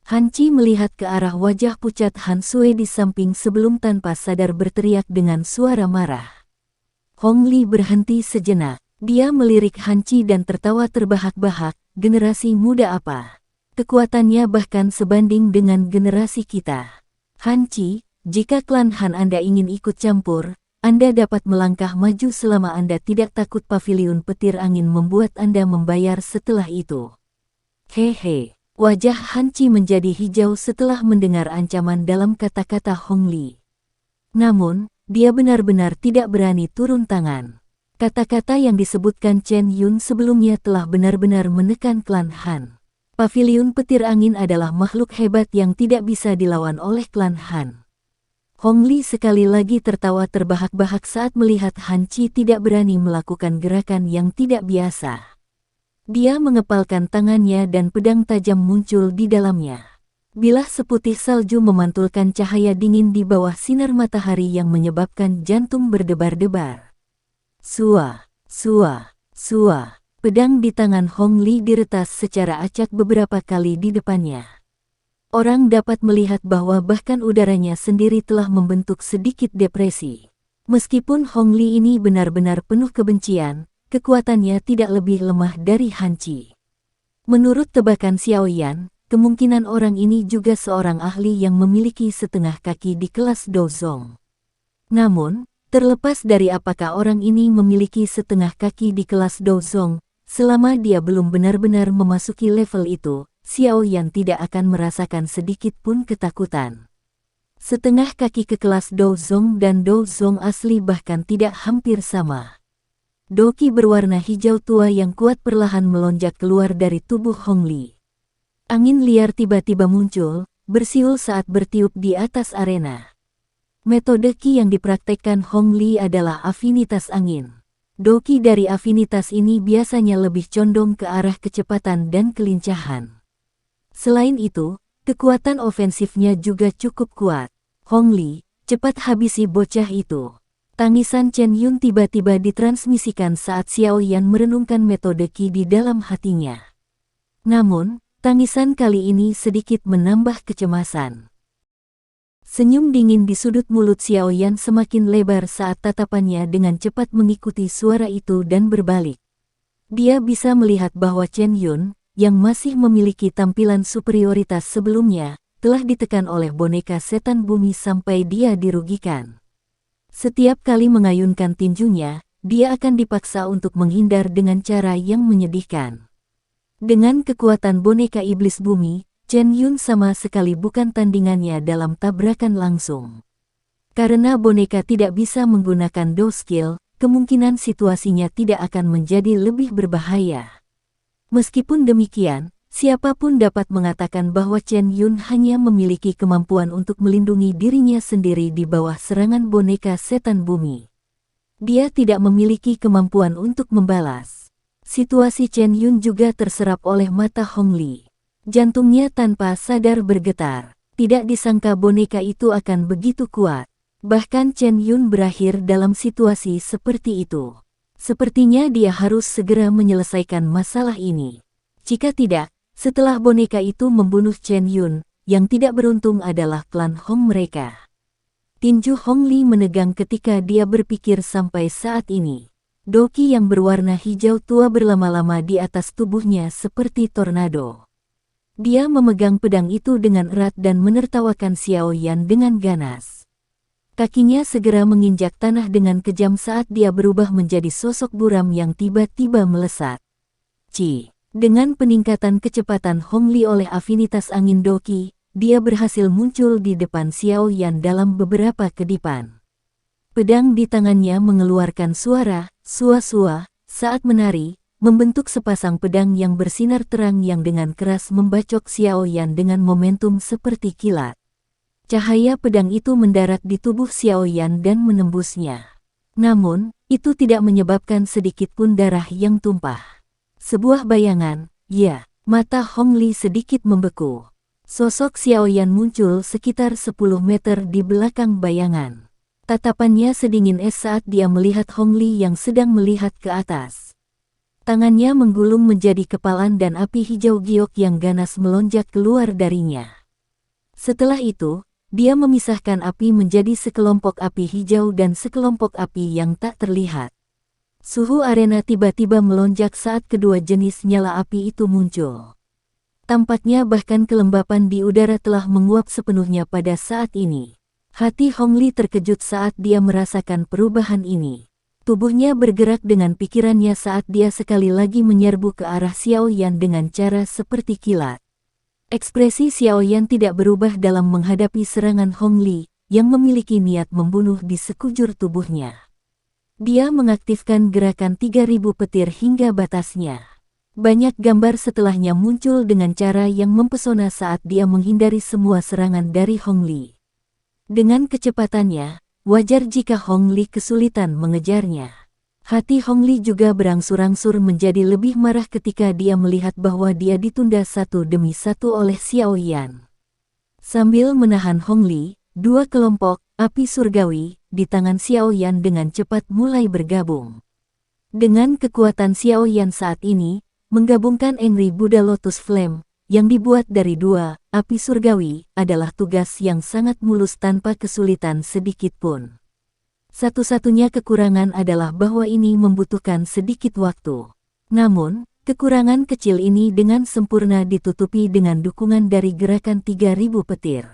Han Qi melihat ke arah wajah pucat Han Sui di samping sebelum tanpa sadar berteriak dengan suara marah. Hong Li berhenti sejenak. Dia melirik Han Qi dan tertawa terbahak-bahak. Generasi muda apa? Kekuatannya bahkan sebanding dengan generasi kita. Han Qi, jika klan Han Anda ingin ikut campur, Anda dapat melangkah maju selama Anda tidak takut paviliun petir angin membuat Anda membayar setelah itu. Hehe. Wajah Han Qi menjadi hijau setelah mendengar ancaman dalam kata-kata Hong Li. Namun, dia benar-benar tidak berani turun tangan. Kata-kata yang disebutkan Chen Yun sebelumnya telah benar-benar menekan klan Han. Paviliun petir angin adalah makhluk hebat yang tidak bisa dilawan oleh klan Han. Hong Li sekali lagi tertawa terbahak-bahak saat melihat Han Qi tidak berani melakukan gerakan yang tidak biasa. Dia mengepalkan tangannya dan pedang tajam muncul di dalamnya. Bilah seputih salju memantulkan cahaya dingin di bawah sinar matahari yang menyebabkan jantung berdebar-debar. Sua, sua, sua. Pedang di tangan Hong Li diretas secara acak beberapa kali di depannya. Orang dapat melihat bahwa bahkan udaranya sendiri telah membentuk sedikit depresi. Meskipun Hong Li ini benar-benar penuh kebencian, kekuatannya tidak lebih lemah dari Han Qi. Menurut tebakan Xiao Yan, kemungkinan orang ini juga seorang ahli yang memiliki setengah kaki di kelas Dozong. Namun, terlepas dari apakah orang ini memiliki setengah kaki di kelas Dozong, selama dia belum benar-benar memasuki level itu, Xiao Yan tidak akan merasakan sedikit pun ketakutan. Setengah kaki ke kelas Dozong dan Dozong asli bahkan tidak hampir sama. Doki berwarna hijau tua yang kuat perlahan melonjak keluar dari tubuh Hong Li. Angin liar tiba-tiba muncul, bersiul saat bertiup di atas arena. Metode Qi yang dipraktekkan Hong Li adalah afinitas angin. Doki dari afinitas ini biasanya lebih condong ke arah kecepatan dan kelincahan. Selain itu, kekuatan ofensifnya juga cukup kuat. Hong Li, cepat habisi bocah itu. Tangisan Chen Yun tiba-tiba ditransmisikan saat Xiao Yan merenungkan metode Qi di dalam hatinya. Namun, tangisan kali ini sedikit menambah kecemasan. Senyum dingin di sudut mulut Xiao Yan semakin lebar saat tatapannya dengan cepat mengikuti suara itu dan berbalik. Dia bisa melihat bahwa Chen Yun, yang masih memiliki tampilan superioritas sebelumnya, telah ditekan oleh boneka setan bumi sampai dia dirugikan. Setiap kali mengayunkan tinjunya, dia akan dipaksa untuk menghindar dengan cara yang menyedihkan. Dengan kekuatan boneka iblis bumi, Chen Yun sama sekali bukan tandingannya dalam tabrakan langsung. Karena boneka tidak bisa menggunakan do skill, kemungkinan situasinya tidak akan menjadi lebih berbahaya. Meskipun demikian, siapapun dapat mengatakan bahwa Chen Yun hanya memiliki kemampuan untuk melindungi dirinya sendiri di bawah serangan boneka setan bumi. Dia tidak memiliki kemampuan untuk membalas. Situasi Chen Yun juga terserap oleh mata Hong Li. Jantungnya tanpa sadar bergetar. Tidak disangka boneka itu akan begitu kuat. Bahkan Chen Yun berakhir dalam situasi seperti itu. Sepertinya dia harus segera menyelesaikan masalah ini. Jika tidak, setelah boneka itu membunuh Chen Yun, yang tidak beruntung adalah klan Hong mereka. Tinju Hong Li menegang ketika dia berpikir sampai saat ini. Doki yang berwarna hijau tua berlama-lama di atas tubuhnya seperti tornado. Dia memegang pedang itu dengan erat dan menertawakan Xiao Yan dengan ganas. Kakinya segera menginjak tanah dengan kejam saat dia berubah menjadi sosok buram yang tiba-tiba melesat. Ci. Dengan peningkatan kecepatan Hong Li oleh afinitas angin Doki, dia berhasil muncul di depan Xiao Yan dalam beberapa kedipan. Pedang di tangannya mengeluarkan suara, sua-sua, saat menari, membentuk sepasang pedang yang bersinar terang yang dengan keras membacok Xiao Yan dengan momentum seperti kilat. Cahaya pedang itu mendarat di tubuh Xiao Yan dan menembusnya. Namun, itu tidak menyebabkan sedikit pun darah yang tumpah. Sebuah bayangan, ya, mata Hong Li sedikit membeku. Sosok Xiao Yan muncul sekitar 10 meter di belakang bayangan. Tatapannya sedingin es saat dia melihat Hong Li yang sedang melihat ke atas. Tangannya menggulung menjadi kepalan dan api hijau giok yang ganas melonjak keluar darinya. Setelah itu, dia memisahkan api menjadi sekelompok api hijau dan sekelompok api yang tak terlihat. Suhu arena tiba-tiba melonjak saat kedua jenis nyala api itu muncul. Tampaknya bahkan kelembapan di udara telah menguap sepenuhnya pada saat ini. Hati Hong Li terkejut saat dia merasakan perubahan ini. Tubuhnya bergerak dengan pikirannya saat dia sekali lagi menyerbu ke arah Xiao Yan dengan cara seperti kilat. Ekspresi Xiao Yan tidak berubah dalam menghadapi serangan Hong Li, yang memiliki niat membunuh di sekujur tubuhnya. Dia mengaktifkan gerakan 3000 petir hingga batasnya. Banyak gambar setelahnya muncul dengan cara yang mempesona saat dia menghindari semua serangan dari Hong Li. Dengan kecepatannya, wajar jika Hong Li kesulitan mengejarnya. Hati Hong Li juga berangsur-angsur menjadi lebih marah ketika dia melihat bahwa dia ditunda satu demi satu oleh Xiao Yan. Sambil menahan Hong Li, dua kelompok api surgawi di tangan Xiao Yan dengan cepat mulai bergabung. Dengan kekuatan Xiao Yan saat ini, menggabungkan Angry Buddha Lotus Flame, yang dibuat dari dua api surgawi, adalah tugas yang sangat mulus tanpa kesulitan sedikit pun. Satu-satunya kekurangan adalah bahwa ini membutuhkan sedikit waktu. Namun, kekurangan kecil ini dengan sempurna ditutupi dengan dukungan dari gerakan 3000 petir.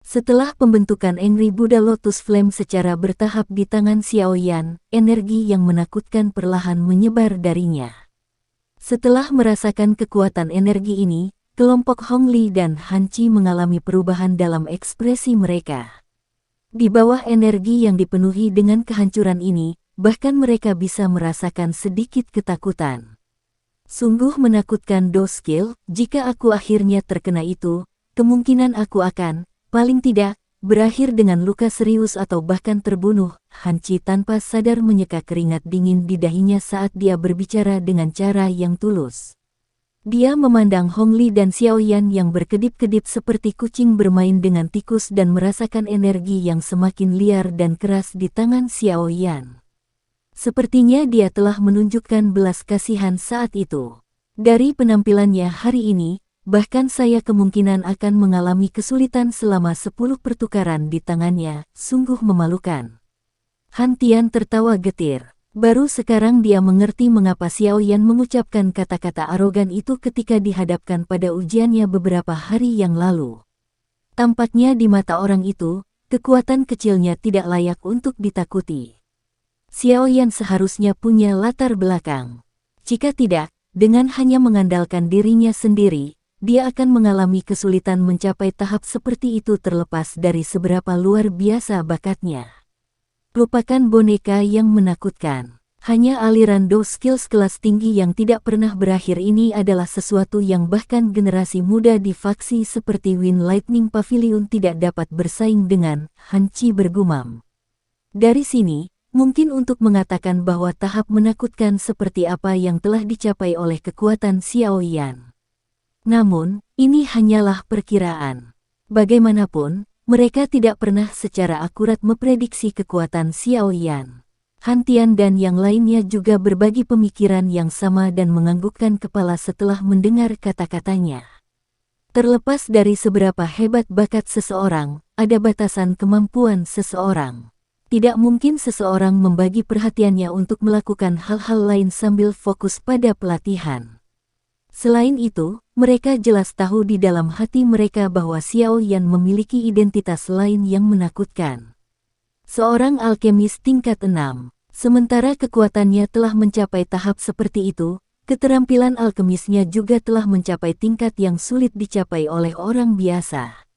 Setelah pembentukan Angry Buddha Lotus Flame secara bertahap di tangan Xiao Yan, energi yang menakutkan perlahan menyebar darinya. Setelah merasakan kekuatan energi ini, kelompok Hong Li dan Han Qi mengalami perubahan dalam ekspresi mereka. Di bawah energi yang dipenuhi dengan kehancuran ini, bahkan mereka bisa merasakan sedikit ketakutan. Sungguh menakutkan Do Skill, jika aku akhirnya terkena itu, kemungkinan aku akan, paling tidak, berakhir dengan luka serius atau bahkan terbunuh. Han Qi tanpa sadar menyeka keringat dingin di dahinya saat dia berbicara dengan cara yang tulus. Dia memandang Hong Li dan Xiao Yan yang berkedip-kedip seperti kucing bermain dengan tikus dan merasakan energi yang semakin liar dan keras di tangan Xiao Yan. Sepertinya dia telah menunjukkan belas kasihan saat itu. Dari penampilannya hari ini, bahkan saya kemungkinan akan mengalami kesulitan selama 10 pertukaran di tangannya, sungguh memalukan. Han Tian tertawa getir. Baru sekarang dia mengerti mengapa Xiao Yan mengucapkan kata-kata arogan itu ketika dihadapkan pada ujiannya beberapa hari yang lalu. Tampaknya di mata orang itu, kekuatan kecilnya tidak layak untuk ditakuti. Xiao Yan seharusnya punya latar belakang. Jika tidak, dengan hanya mengandalkan dirinya sendiri, dia akan mengalami kesulitan mencapai tahap seperti itu terlepas dari seberapa luar biasa bakatnya. Lupakan boneka yang menakutkan. Hanya aliran Do Skills kelas tinggi yang tidak pernah berakhir ini adalah sesuatu yang bahkan generasi muda di faksi seperti Wind Lightning Pavilion tidak dapat bersaing dengan, Han Qi bergumam. Dari sini, mungkin untuk mengatakan bahwa tahap menakutkan seperti apa yang telah dicapai oleh kekuatan Xiao Yan. Namun, ini hanyalah perkiraan. Bagaimanapun, mereka tidak pernah secara akurat memprediksi kekuatan Xiao Yan. Han Tian dan yang lainnya juga berbagi pemikiran yang sama dan menganggukkan kepala setelah mendengar kata-katanya. Terlepas dari seberapa hebat bakat seseorang, ada batasan kemampuan seseorang. Tidak mungkin seseorang membagi perhatiannya untuk melakukan hal-hal lain sambil fokus pada pelatihan. Selain itu, mereka jelas tahu di dalam hati mereka bahwa Xiao Yan memiliki identitas lain yang menakutkan. Seorang alkemis tingkat 6, sementara kekuatannya telah mencapai tahap seperti itu, keterampilan alkemisnya juga telah mencapai tingkat yang sulit dicapai oleh orang biasa.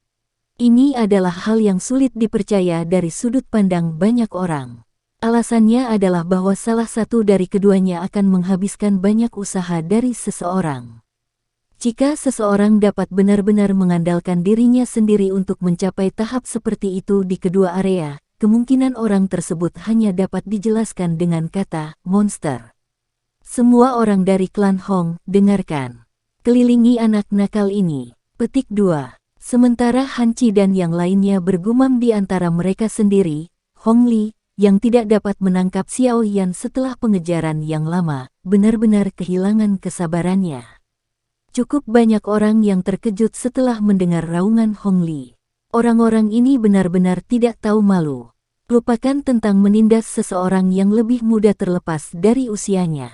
Ini adalah hal yang sulit dipercaya dari sudut pandang banyak orang. Alasannya adalah bahwa salah satu dari keduanya akan menghabiskan banyak usaha dari seseorang. Jika seseorang dapat benar-benar mengandalkan dirinya sendiri untuk mencapai tahap seperti itu di kedua area, kemungkinan orang tersebut hanya dapat dijelaskan dengan kata monster. Semua orang dari klan Hong, dengarkan. Kelilingi anak nakal ini. Petik 2. Sementara Han Qi dan yang lainnya bergumam di antara mereka sendiri, Hong Li, yang tidak dapat menangkap Xiao Yan setelah pengejaran yang lama, benar-benar kehilangan kesabarannya. Cukup banyak orang yang terkejut setelah mendengar raungan Hong Li. Orang-orang ini benar-benar tidak tahu malu. Lupakan tentang menindas seseorang yang lebih muda terlepas dari usianya.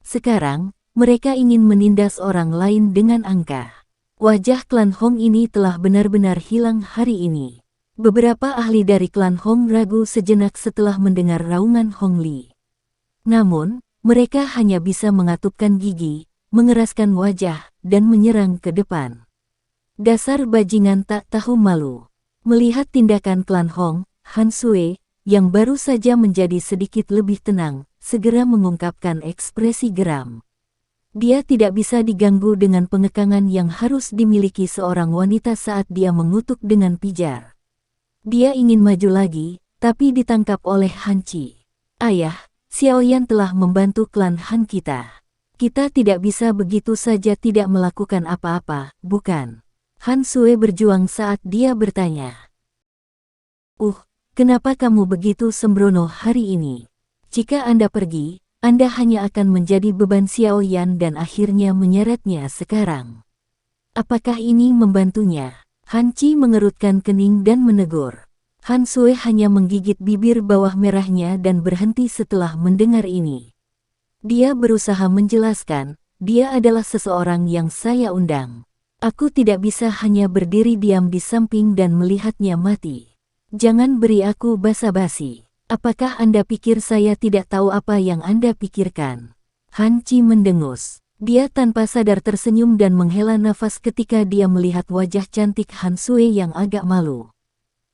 Sekarang, mereka ingin menindas orang lain dengan angka. Wajah klan Hong ini telah benar-benar hilang hari ini. Beberapa ahli dari klan Hong ragu sejenak setelah mendengar raungan Hong Li. Namun, mereka hanya bisa mengatupkan gigi, mengeraskan wajah, dan menyerang ke depan. Dasar bajingan tak tahu malu. Melihat tindakan klan Hong, Han Sui, yang baru saja menjadi sedikit lebih tenang, segera mengungkapkan ekspresi geram. Dia tidak bisa diganggu dengan pengekangan yang harus dimiliki seorang wanita saat dia mengutuk dengan pijar. Dia ingin maju lagi, tapi ditangkap oleh Han Qi. Ayah, Xiaoyan telah membantu klan Han kita. Kita tidak bisa begitu saja tidak melakukan apa-apa, bukan? Han Sui berjuang saat dia bertanya. Kenapa kamu begitu sembrono hari ini? Jika Anda pergi, Anda hanya akan menjadi beban Xiaoyan dan akhirnya menyeretnya sekarang. Apakah ini membantunya? Han Qi mengerutkan kening dan menegur. Han Sui hanya menggigit bibir bawah merahnya dan berhenti setelah mendengar ini. Dia berusaha menjelaskan, dia adalah seseorang yang saya undang. Aku tidak bisa hanya berdiri diam di samping dan melihatnya mati. Jangan beri aku basa-basi. Apakah Anda pikir saya tidak tahu apa yang Anda pikirkan? Han Qi mendengus. Dia tanpa sadar tersenyum dan menghela nafas ketika dia melihat wajah cantik Han Sui yang agak malu.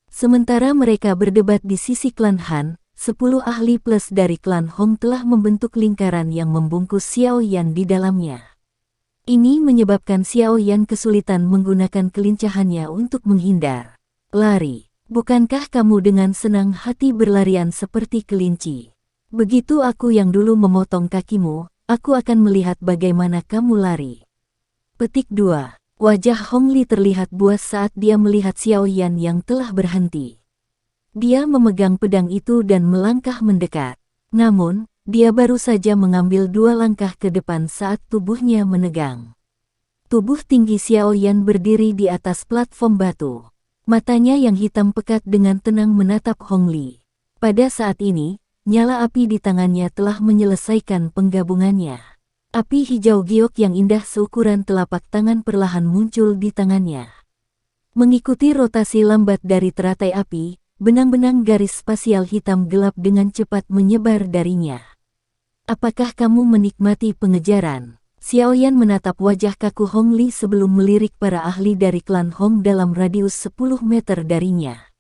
Sementara mereka berdebat di sisi klan Han, 10 ahli plus dari klan Hong telah membentuk lingkaran yang membungkus Xiaoyan di dalamnya. Ini menyebabkan Xiaoyan kesulitan menggunakan kelincahannya untuk menghindar. Lari, bukankah kamu dengan senang hati berlarian seperti kelinci? Begitu aku yang dulu memotong kakimu, aku akan melihat bagaimana kamu lari. Petik 2. Wajah Hong Li terlihat buas saat dia melihat Xiaoyan yang telah berhenti. Dia memegang pedang itu dan melangkah mendekat. Namun, dia baru saja mengambil 2 langkah ke depan saat tubuhnya menegang. Tubuh tinggi Xiaoyan berdiri di atas platform batu. Matanya yang hitam pekat dengan tenang menatap Hong Li. Pada saat ini, nyala api di tangannya telah menyelesaikan penggabungannya. Api hijau giok yang indah seukuran telapak tangan perlahan muncul di tangannya. Mengikuti rotasi lambat dari teratai api, benang-benang garis spasial hitam gelap dengan cepat menyebar darinya. Apakah kamu menikmati pengejaran? Xiaoyan menatap wajah kaku Hong Li sebelum melirik para ahli dari klan Hong dalam radius 10 meter darinya.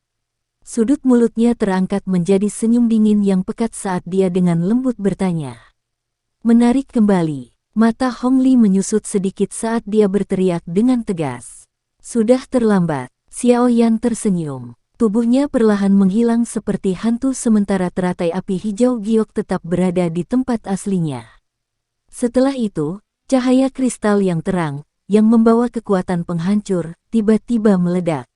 Sudut mulutnya terangkat menjadi senyum dingin yang pekat saat dia dengan lembut bertanya. Menarik kembali. Mata Hong Li menyusut sedikit saat dia berteriak dengan tegas. Sudah terlambat. Xiaoyan tersenyum. Tubuhnya perlahan menghilang seperti hantu sementara teratai api hijau giok tetap berada di tempat aslinya. Setelah itu, cahaya kristal yang terang, yang membawa kekuatan penghancur, tiba-tiba meledak.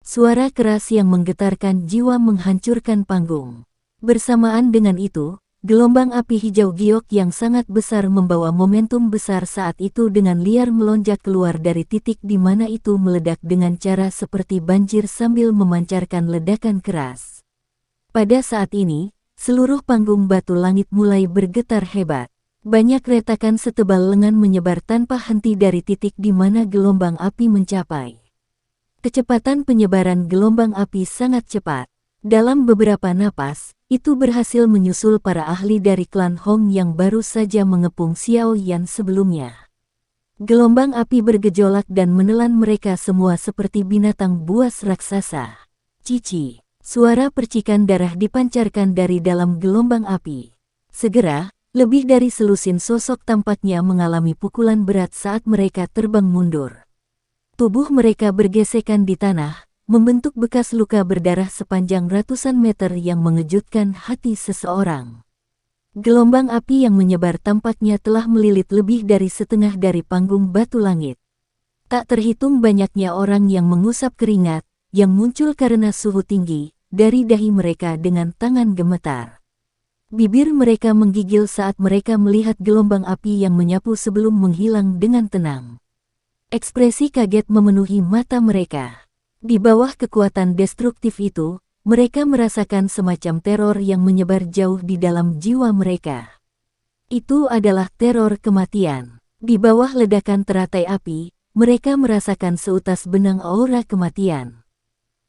Suara keras yang menggetarkan jiwa menghancurkan panggung. Bersamaan dengan itu, gelombang api hijau giok yang sangat besar membawa momentum besar saat itu dengan liar melonjak keluar dari titik di mana itu meledak dengan cara seperti banjir sambil memancarkan ledakan keras. Pada saat ini, seluruh panggung batu langit mulai bergetar hebat. Banyak retakan setebal lengan menyebar tanpa henti dari titik di mana gelombang api mencapai. Kecepatan penyebaran gelombang api sangat cepat. Dalam beberapa napas, itu berhasil menyusul para ahli dari klan Hong yang baru saja mengepung Xiaoyan sebelumnya. Gelombang api bergejolak dan menelan mereka semua seperti binatang buas raksasa. Cici, suara percikan darah dipancarkan dari dalam gelombang api. Segera, lebih dari selusin sosok tampaknya mengalami pukulan berat saat mereka terbang mundur. Tubuh mereka bergesekan di tanah, membentuk bekas luka berdarah sepanjang ratusan meter yang mengejutkan hati seseorang. Gelombang api yang menyebar tampaknya telah melilit lebih dari setengah dari panggung batu langit. Tak terhitung banyaknya orang yang mengusap keringat, yang muncul karena suhu tinggi, dari dahi mereka dengan tangan gemetar. Bibir mereka menggigil saat mereka melihat gelombang api yang menyapu sebelum menghilang dengan tenang. Ekspresi kaget memenuhi mata mereka. Di bawah kekuatan destruktif itu, mereka merasakan semacam teror yang menyebar jauh di dalam jiwa mereka. Itu adalah teror kematian. Di bawah ledakan teratai api, mereka merasakan seutas benang aura kematian.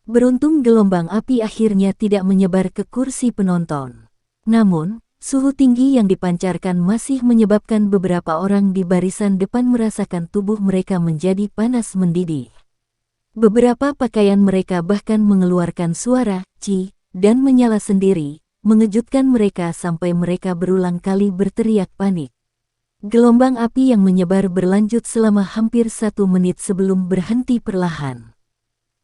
Beruntung gelombang api akhirnya tidak menyebar ke kursi penonton. Namun, suhu tinggi yang dipancarkan masih menyebabkan beberapa orang di barisan depan merasakan tubuh mereka menjadi panas mendidih. Beberapa pakaian mereka bahkan mengeluarkan suara "ci" dan menyala sendiri, mengejutkan mereka sampai mereka berulang kali berteriak panik. Gelombang api yang menyebar berlanjut selama hampir 1 menit sebelum berhenti perlahan.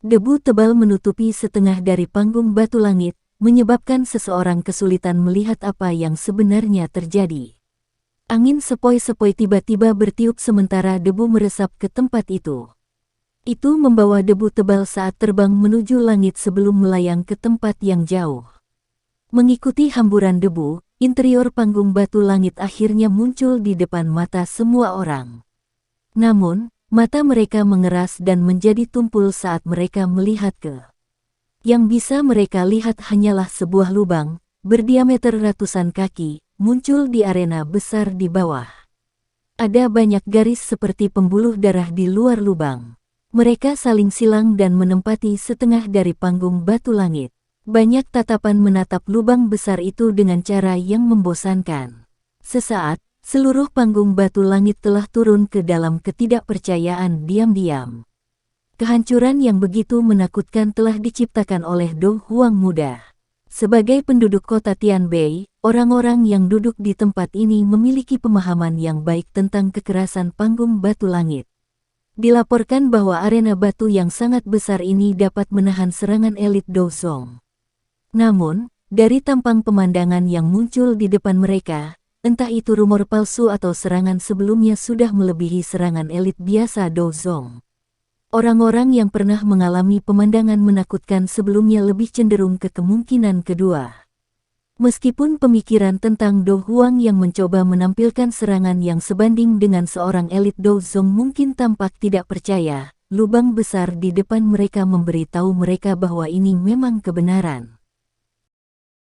Debu tebal menutupi setengah dari panggung batu langit, menyebabkan seseorang kesulitan melihat apa yang sebenarnya terjadi. Angin sepoi-sepoi tiba-tiba bertiup sementara debu meresap ke tempat itu. Itu membawa debu tebal saat terbang menuju langit sebelum melayang ke tempat yang jauh. Mengikuti hamburan debu, interior panggung batu langit akhirnya muncul di depan mata semua orang. Namun, mata mereka mengeras dan menjadi tumpul saat mereka melihat ke. Yang bisa mereka lihat hanyalah sebuah lubang, berdiameter ratusan kaki, muncul di arena besar di bawah. Ada banyak garis seperti pembuluh darah di luar lubang. Mereka saling silang dan menempati setengah dari panggung batu langit. Banyak tatapan menatap lubang besar itu dengan cara yang membosankan. Sesaat, seluruh panggung batu langit telah turun ke dalam ketidakpercayaan diam-diam. Kehancuran yang begitu menakutkan telah diciptakan oleh Do Huang muda. Sebagai penduduk kota Tianbei, orang-orang yang duduk di tempat ini memiliki pemahaman yang baik tentang kekerasan panggung batu langit. Dilaporkan bahwa arena batu yang sangat besar ini dapat menahan serangan elit Douzong. Namun, dari tampang pemandangan yang muncul di depan mereka, entah itu rumor palsu atau serangan sebelumnya sudah melebihi serangan elit biasa Douzong. Orang-orang yang pernah mengalami pemandangan menakutkan sebelumnya lebih cenderung ke kemungkinan kedua. Meskipun pemikiran tentang Do Huang yang mencoba menampilkan serangan yang sebanding dengan seorang elit Douzong mungkin tampak tidak percaya, lubang besar di depan mereka memberitahu mereka bahwa ini memang kebenaran.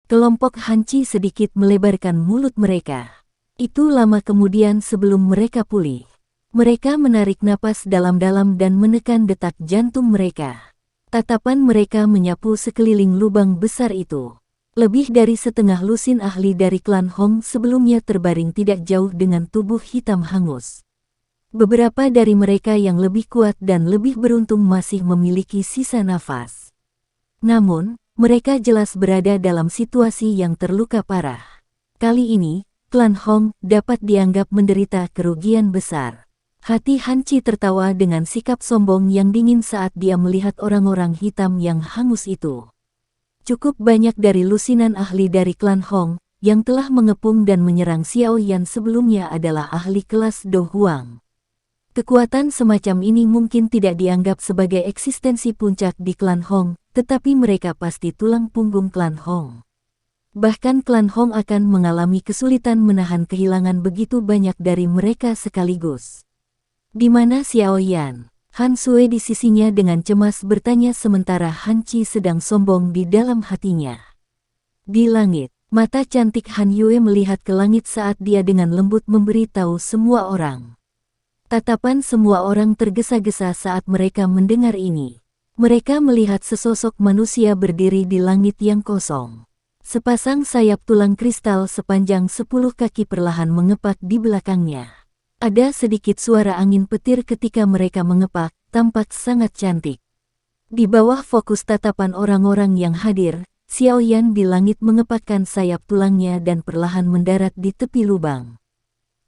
Kelompok Hanci sedikit melebarkan mulut mereka. Itu lama kemudian sebelum mereka pulih. Mereka menarik napas dalam-dalam dan menekan detak jantung mereka. Tatapan mereka menyapu sekeliling lubang besar itu. Lebih dari setengah lusin ahli dari klan Hong sebelumnya terbaring tidak jauh dengan tubuh hitam hangus. Beberapa dari mereka yang lebih kuat dan lebih beruntung masih memiliki sisa nafas. Namun, mereka jelas berada dalam situasi yang terluka parah. Kali ini, klan Hong dapat dianggap menderita kerugian besar. Hati Hanci tertawa dengan sikap sombong yang dingin saat dia melihat orang-orang hitam yang hangus itu. Cukup banyak dari lusinan ahli dari klan Hong yang telah mengepung dan menyerang Xiao Yan sebelumnya adalah ahli kelas Do Huang. Kekuatan semacam ini mungkin tidak dianggap sebagai eksistensi puncak di klan Hong, tetapi mereka pasti tulang punggung klan Hong. Bahkan klan Hong akan mengalami kesulitan menahan kehilangan begitu banyak dari mereka sekaligus. Di mana Xiao Yan? Han Sui di sisinya dengan cemas bertanya sementara Han Qi sedang sombong di dalam hatinya. Di langit, mata cantik Han Yue melihat ke langit saat dia dengan lembut memberitahu semua orang. Tatapan semua orang tergesa-gesa saat mereka mendengar ini. Mereka melihat sesosok manusia berdiri di langit yang kosong. Sepasang sayap tulang kristal sepanjang 10 kaki perlahan mengepak di belakangnya. Ada sedikit suara angin petir ketika mereka mengepak, tampak sangat cantik. Di bawah fokus tatapan orang-orang yang hadir, Xiao Yan di langit mengepakkan sayap tulangnya dan perlahan mendarat di tepi lubang.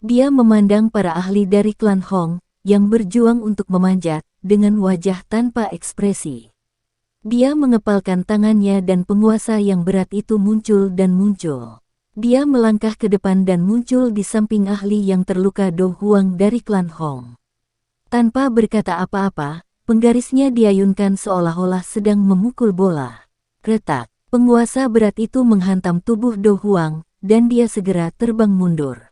Dia memandang para ahli dari klan Hong, yang berjuang untuk memanjat, dengan wajah tanpa ekspresi. Dia mengepalkan tangannya dan penguasa yang berat itu muncul dan muncul. Dia melangkah ke depan dan muncul di samping ahli yang terluka Do Huang dari klan Hong. Tanpa berkata apa-apa, penggarisnya diayunkan seolah-olah sedang memukul bola. Retak, penguasa berat itu menghantam tubuh Do Huang, dan dia segera terbang mundur.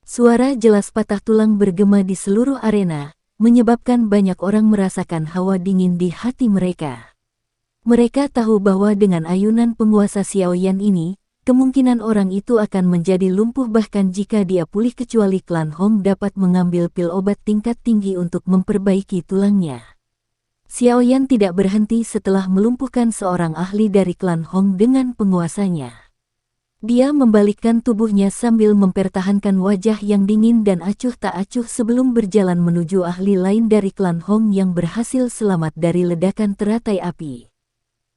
Suara jelas patah tulang bergema di seluruh arena, menyebabkan banyak orang merasakan hawa dingin di hati mereka. Mereka tahu bahwa dengan ayunan penguasa Xiaoyan ini, kemungkinan orang itu akan menjadi lumpuh bahkan jika dia pulih kecuali klan Hong dapat mengambil pil obat tingkat tinggi untuk memperbaiki tulangnya. Xiaoyan tidak berhenti setelah melumpuhkan seorang ahli dari klan Hong dengan penguasanya. Dia membalikkan tubuhnya sambil mempertahankan wajah yang dingin dan acuh tak acuh sebelum berjalan menuju ahli lain dari klan Hong yang berhasil selamat dari ledakan teratai api.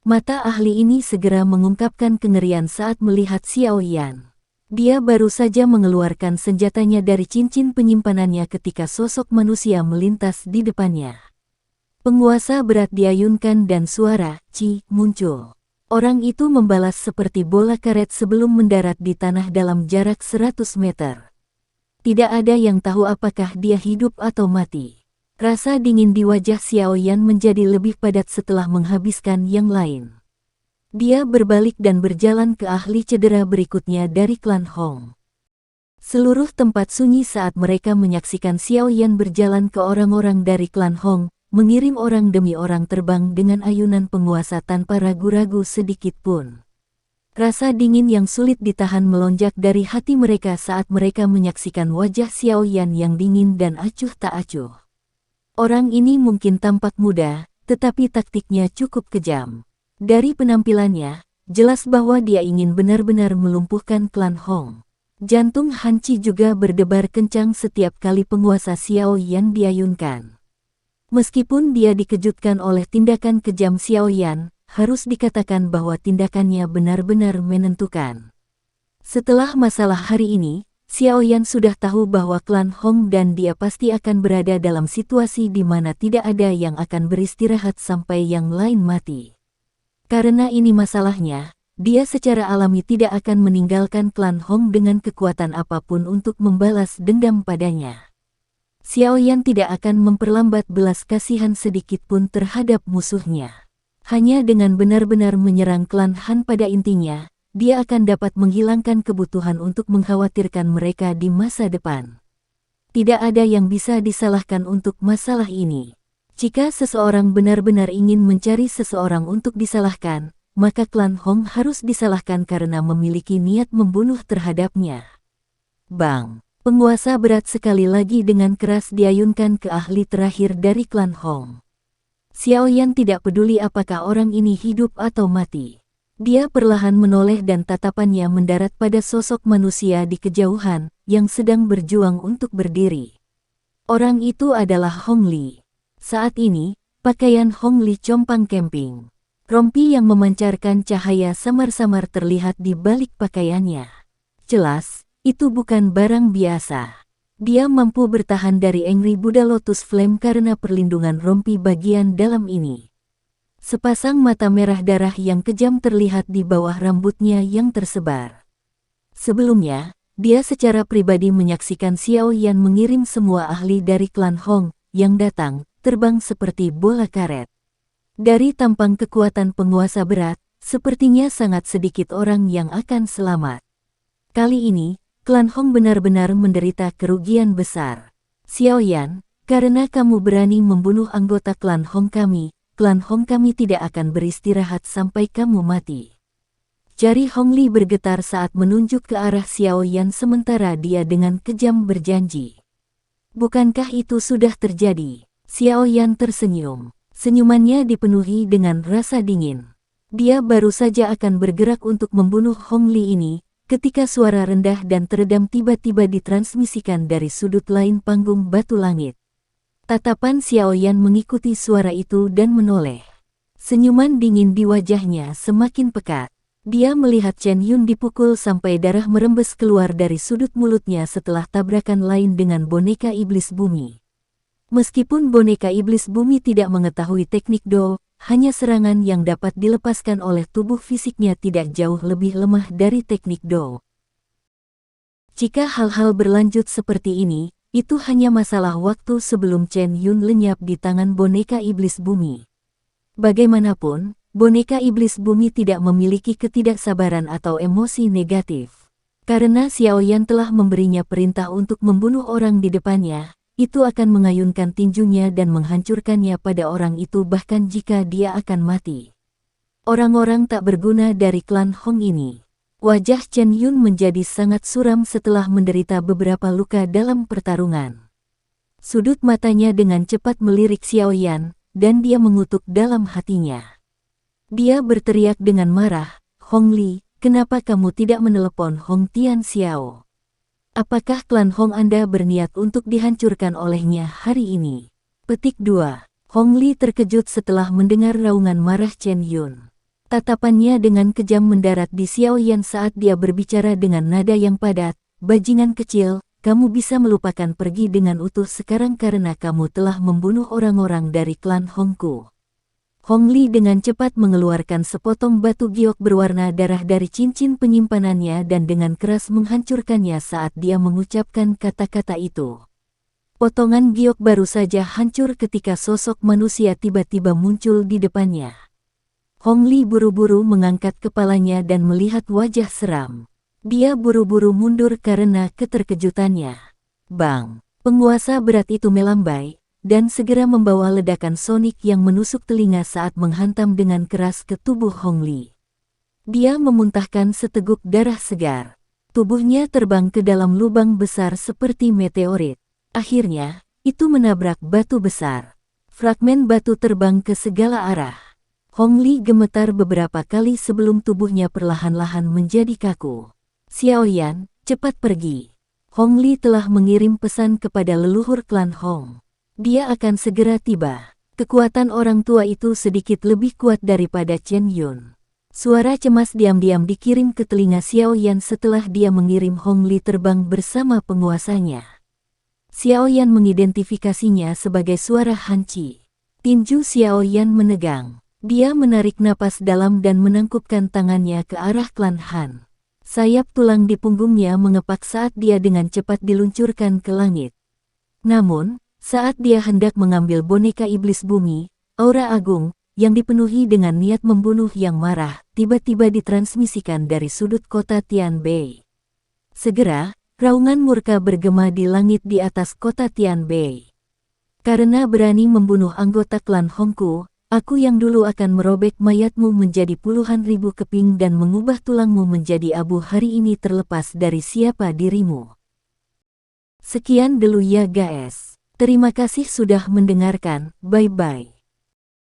Mata ahli ini segera mengungkapkan kengerian saat melihat Xiaoyan. Dia baru saja mengeluarkan senjatanya dari cincin penyimpanannya ketika sosok manusia melintas di depannya. Penguasa berat diayunkan dan suara "Ci" muncul. Orang itu membalas seperti bola karet sebelum mendarat di tanah dalam jarak 100 meter. Tidak ada yang tahu apakah dia hidup atau mati. Rasa dingin di wajah Xiaoyan menjadi lebih padat setelah menghabiskan yang lain. Dia berbalik dan berjalan ke ahli cedera berikutnya dari klan Hong. Seluruh tempat sunyi saat mereka menyaksikan Xiaoyan berjalan ke orang-orang dari klan Hong, mengirim orang demi orang terbang dengan ayunan penguasa tanpa ragu-ragu sedikit pun. Rasa dingin yang sulit ditahan melonjak dari hati mereka saat mereka menyaksikan wajah Xiaoyan yang dingin dan acuh tak acuh. Orang ini mungkin tampak muda, tetapi taktiknya cukup kejam. Dari penampilannya, jelas bahwa dia ingin benar-benar melumpuhkan klan Hong. Jantung Han Qi juga berdebar kencang setiap kali penguasa Xiaoyan diayunkan. Meskipun dia dikejutkan oleh tindakan kejam Xiaoyan, harus dikatakan bahwa tindakannya benar-benar menentukan. Setelah masalah hari ini, Xiaoyan sudah tahu bahwa klan Hong dan dia pasti akan berada dalam situasi di mana tidak ada yang akan beristirahat sampai yang lain mati. Karena ini masalahnya, dia secara alami tidak akan meninggalkan klan Hong dengan kekuatan apapun untuk membalas dendam padanya. Xiaoyan tidak akan memperlambat belas kasihan sedikit pun terhadap musuhnya. Hanya dengan benar-benar menyerang klan Han pada intinya, dia akan dapat menghilangkan kebutuhan untuk mengkhawatirkan mereka di masa depan. Tidak ada yang bisa disalahkan untuk masalah ini. Jika seseorang benar-benar ingin mencari seseorang untuk disalahkan, maka klan Hong harus disalahkan karena memiliki niat membunuh terhadapnya. Bang! Penguasa berat sekali lagi dengan keras diayunkan ke ahli terakhir dari klan Hong. Xiaoyan tidak peduli apakah orang ini hidup atau mati. Dia perlahan menoleh dan tatapannya mendarat pada sosok manusia di kejauhan yang sedang berjuang untuk berdiri. Orang itu adalah Hong Li. Saat ini, pakaian Hong Li compang camping. Rompi yang memancarkan cahaya samar-samar terlihat di balik pakaiannya. Jelas, itu bukan barang biasa. Dia mampu bertahan dari Angry Buddha Lotus Flame karena perlindungan rompi bagian dalam ini. Sepasang mata merah darah yang kejam terlihat di bawah rambutnya yang tersebar. Sebelumnya, dia secara pribadi menyaksikan Xiaoyan mengirim semua ahli dari klan Hong yang datang, terbang seperti bola karet. Dari tampang kekuatan penguasa berat, sepertinya sangat sedikit orang yang akan selamat. Kali ini, klan Hong benar-benar menderita kerugian besar. Xiaoyan, karena kamu berani membunuh anggota klan Hong kami tidak akan beristirahat sampai kamu mati. Jari Hong Li bergetar saat menunjuk ke arah Xiaoyan sementara dia dengan kejam berjanji. Bukankah itu sudah terjadi? Xiaoyan tersenyum. Senyumannya dipenuhi dengan rasa dingin. Dia baru saja akan bergerak untuk membunuh Hong Li ini, ketika suara rendah dan teredam tiba-tiba ditransmisikan dari sudut lain panggung batu langit. Tatapan Xiaoyan mengikuti suara itu dan menoleh. Senyuman dingin di wajahnya semakin pekat. Dia melihat Chen Yun dipukul sampai darah merembes keluar dari sudut mulutnya setelah tabrakan lain dengan boneka iblis bumi. Meskipun boneka iblis bumi tidak mengetahui teknik Do, hanya serangan yang dapat dilepaskan oleh tubuh fisiknya tidak jauh lebih lemah dari teknik Do. Jika hal-hal berlanjut seperti ini, itu hanya masalah waktu sebelum Chen Yun lenyap di tangan boneka iblis bumi. Bagaimanapun, boneka iblis bumi tidak memiliki ketidaksabaran atau emosi negatif. Karena Xiaoyan telah memberinya perintah untuk membunuh orang di depannya, itu akan mengayunkan tinjunya dan menghancurkannya pada orang itu bahkan jika dia akan mati. Orang-orang tak berguna dari klan Hong ini. Wajah Chen Yun menjadi sangat suram setelah menderita beberapa luka dalam pertarungan. Sudut matanya dengan cepat melirik Xiaoyan, dan dia mengutuk dalam hatinya. Dia berteriak dengan marah, "Hong Li, kenapa kamu tidak menelepon Hong Tian Xiao? Apakah klan Hong Anda berniat untuk dihancurkan olehnya hari ini?" Petik 2. Hong Li terkejut setelah mendengar raungan marah Chen Yun. Tatapannya dengan kejam mendarat di Xiaoyan saat dia berbicara dengan nada yang padat, "Bajingan kecil, kamu bisa melupakan pergi dengan utuh sekarang karena kamu telah membunuh orang-orang dari klan Hongku." Hong Li dengan cepat mengeluarkan sepotong batu giok berwarna darah dari cincin penyimpanannya dan dengan keras menghancurkannya saat dia mengucapkan kata-kata itu. Potongan giok baru saja hancur ketika sosok manusia tiba-tiba muncul di depannya. Hong Li buru-buru mengangkat kepalanya dan melihat wajah seram. Dia buru-buru mundur karena keterkejutannya. Bang! Penguasa berat itu melambai, dan segera membawa ledakan sonik yang menusuk telinga saat menghantam dengan keras ke tubuh Hong Li. Dia memuntahkan seteguk darah segar. Tubuhnya terbang ke dalam lubang besar seperti meteorit. Akhirnya, itu menabrak batu besar. Fragmen batu terbang ke segala arah. Hong Li gemetar beberapa kali sebelum tubuhnya perlahan-lahan menjadi kaku. "Xiaoyan, cepat pergi. Hong Li telah mengirim pesan kepada leluhur klan Hong. Dia akan segera tiba." Kekuatan orang tua itu sedikit lebih kuat daripada Chen Yun. Suara cemas diam-diam dikirim ke telinga Xiaoyan setelah dia mengirim Hong Li terbang bersama penguasanya. Xiaoyan mengidentifikasinya sebagai suara Hanci. Tinju Xiaoyan menegang. Dia menarik napas dalam dan menangkupkan tangannya ke arah klan Han. Sayap tulang di punggungnya mengepak saat dia dengan cepat diluncurkan ke langit. Namun, saat dia hendak mengambil boneka iblis bumi, aura agung, yang dipenuhi dengan niat membunuh yang marah, tiba-tiba ditransmisikan dari sudut kota Tianbei. Segera, raungan murka bergema di langit di atas kota Tianbei. "Karena berani membunuh anggota klan Hongku, aku yang dulu akan merobek mayatmu menjadi puluhan ribu keping dan mengubah tulangmu menjadi abu hari ini terlepas dari siapa dirimu." Sekian dulu ya guys. Terima kasih sudah mendengarkan, bye-bye.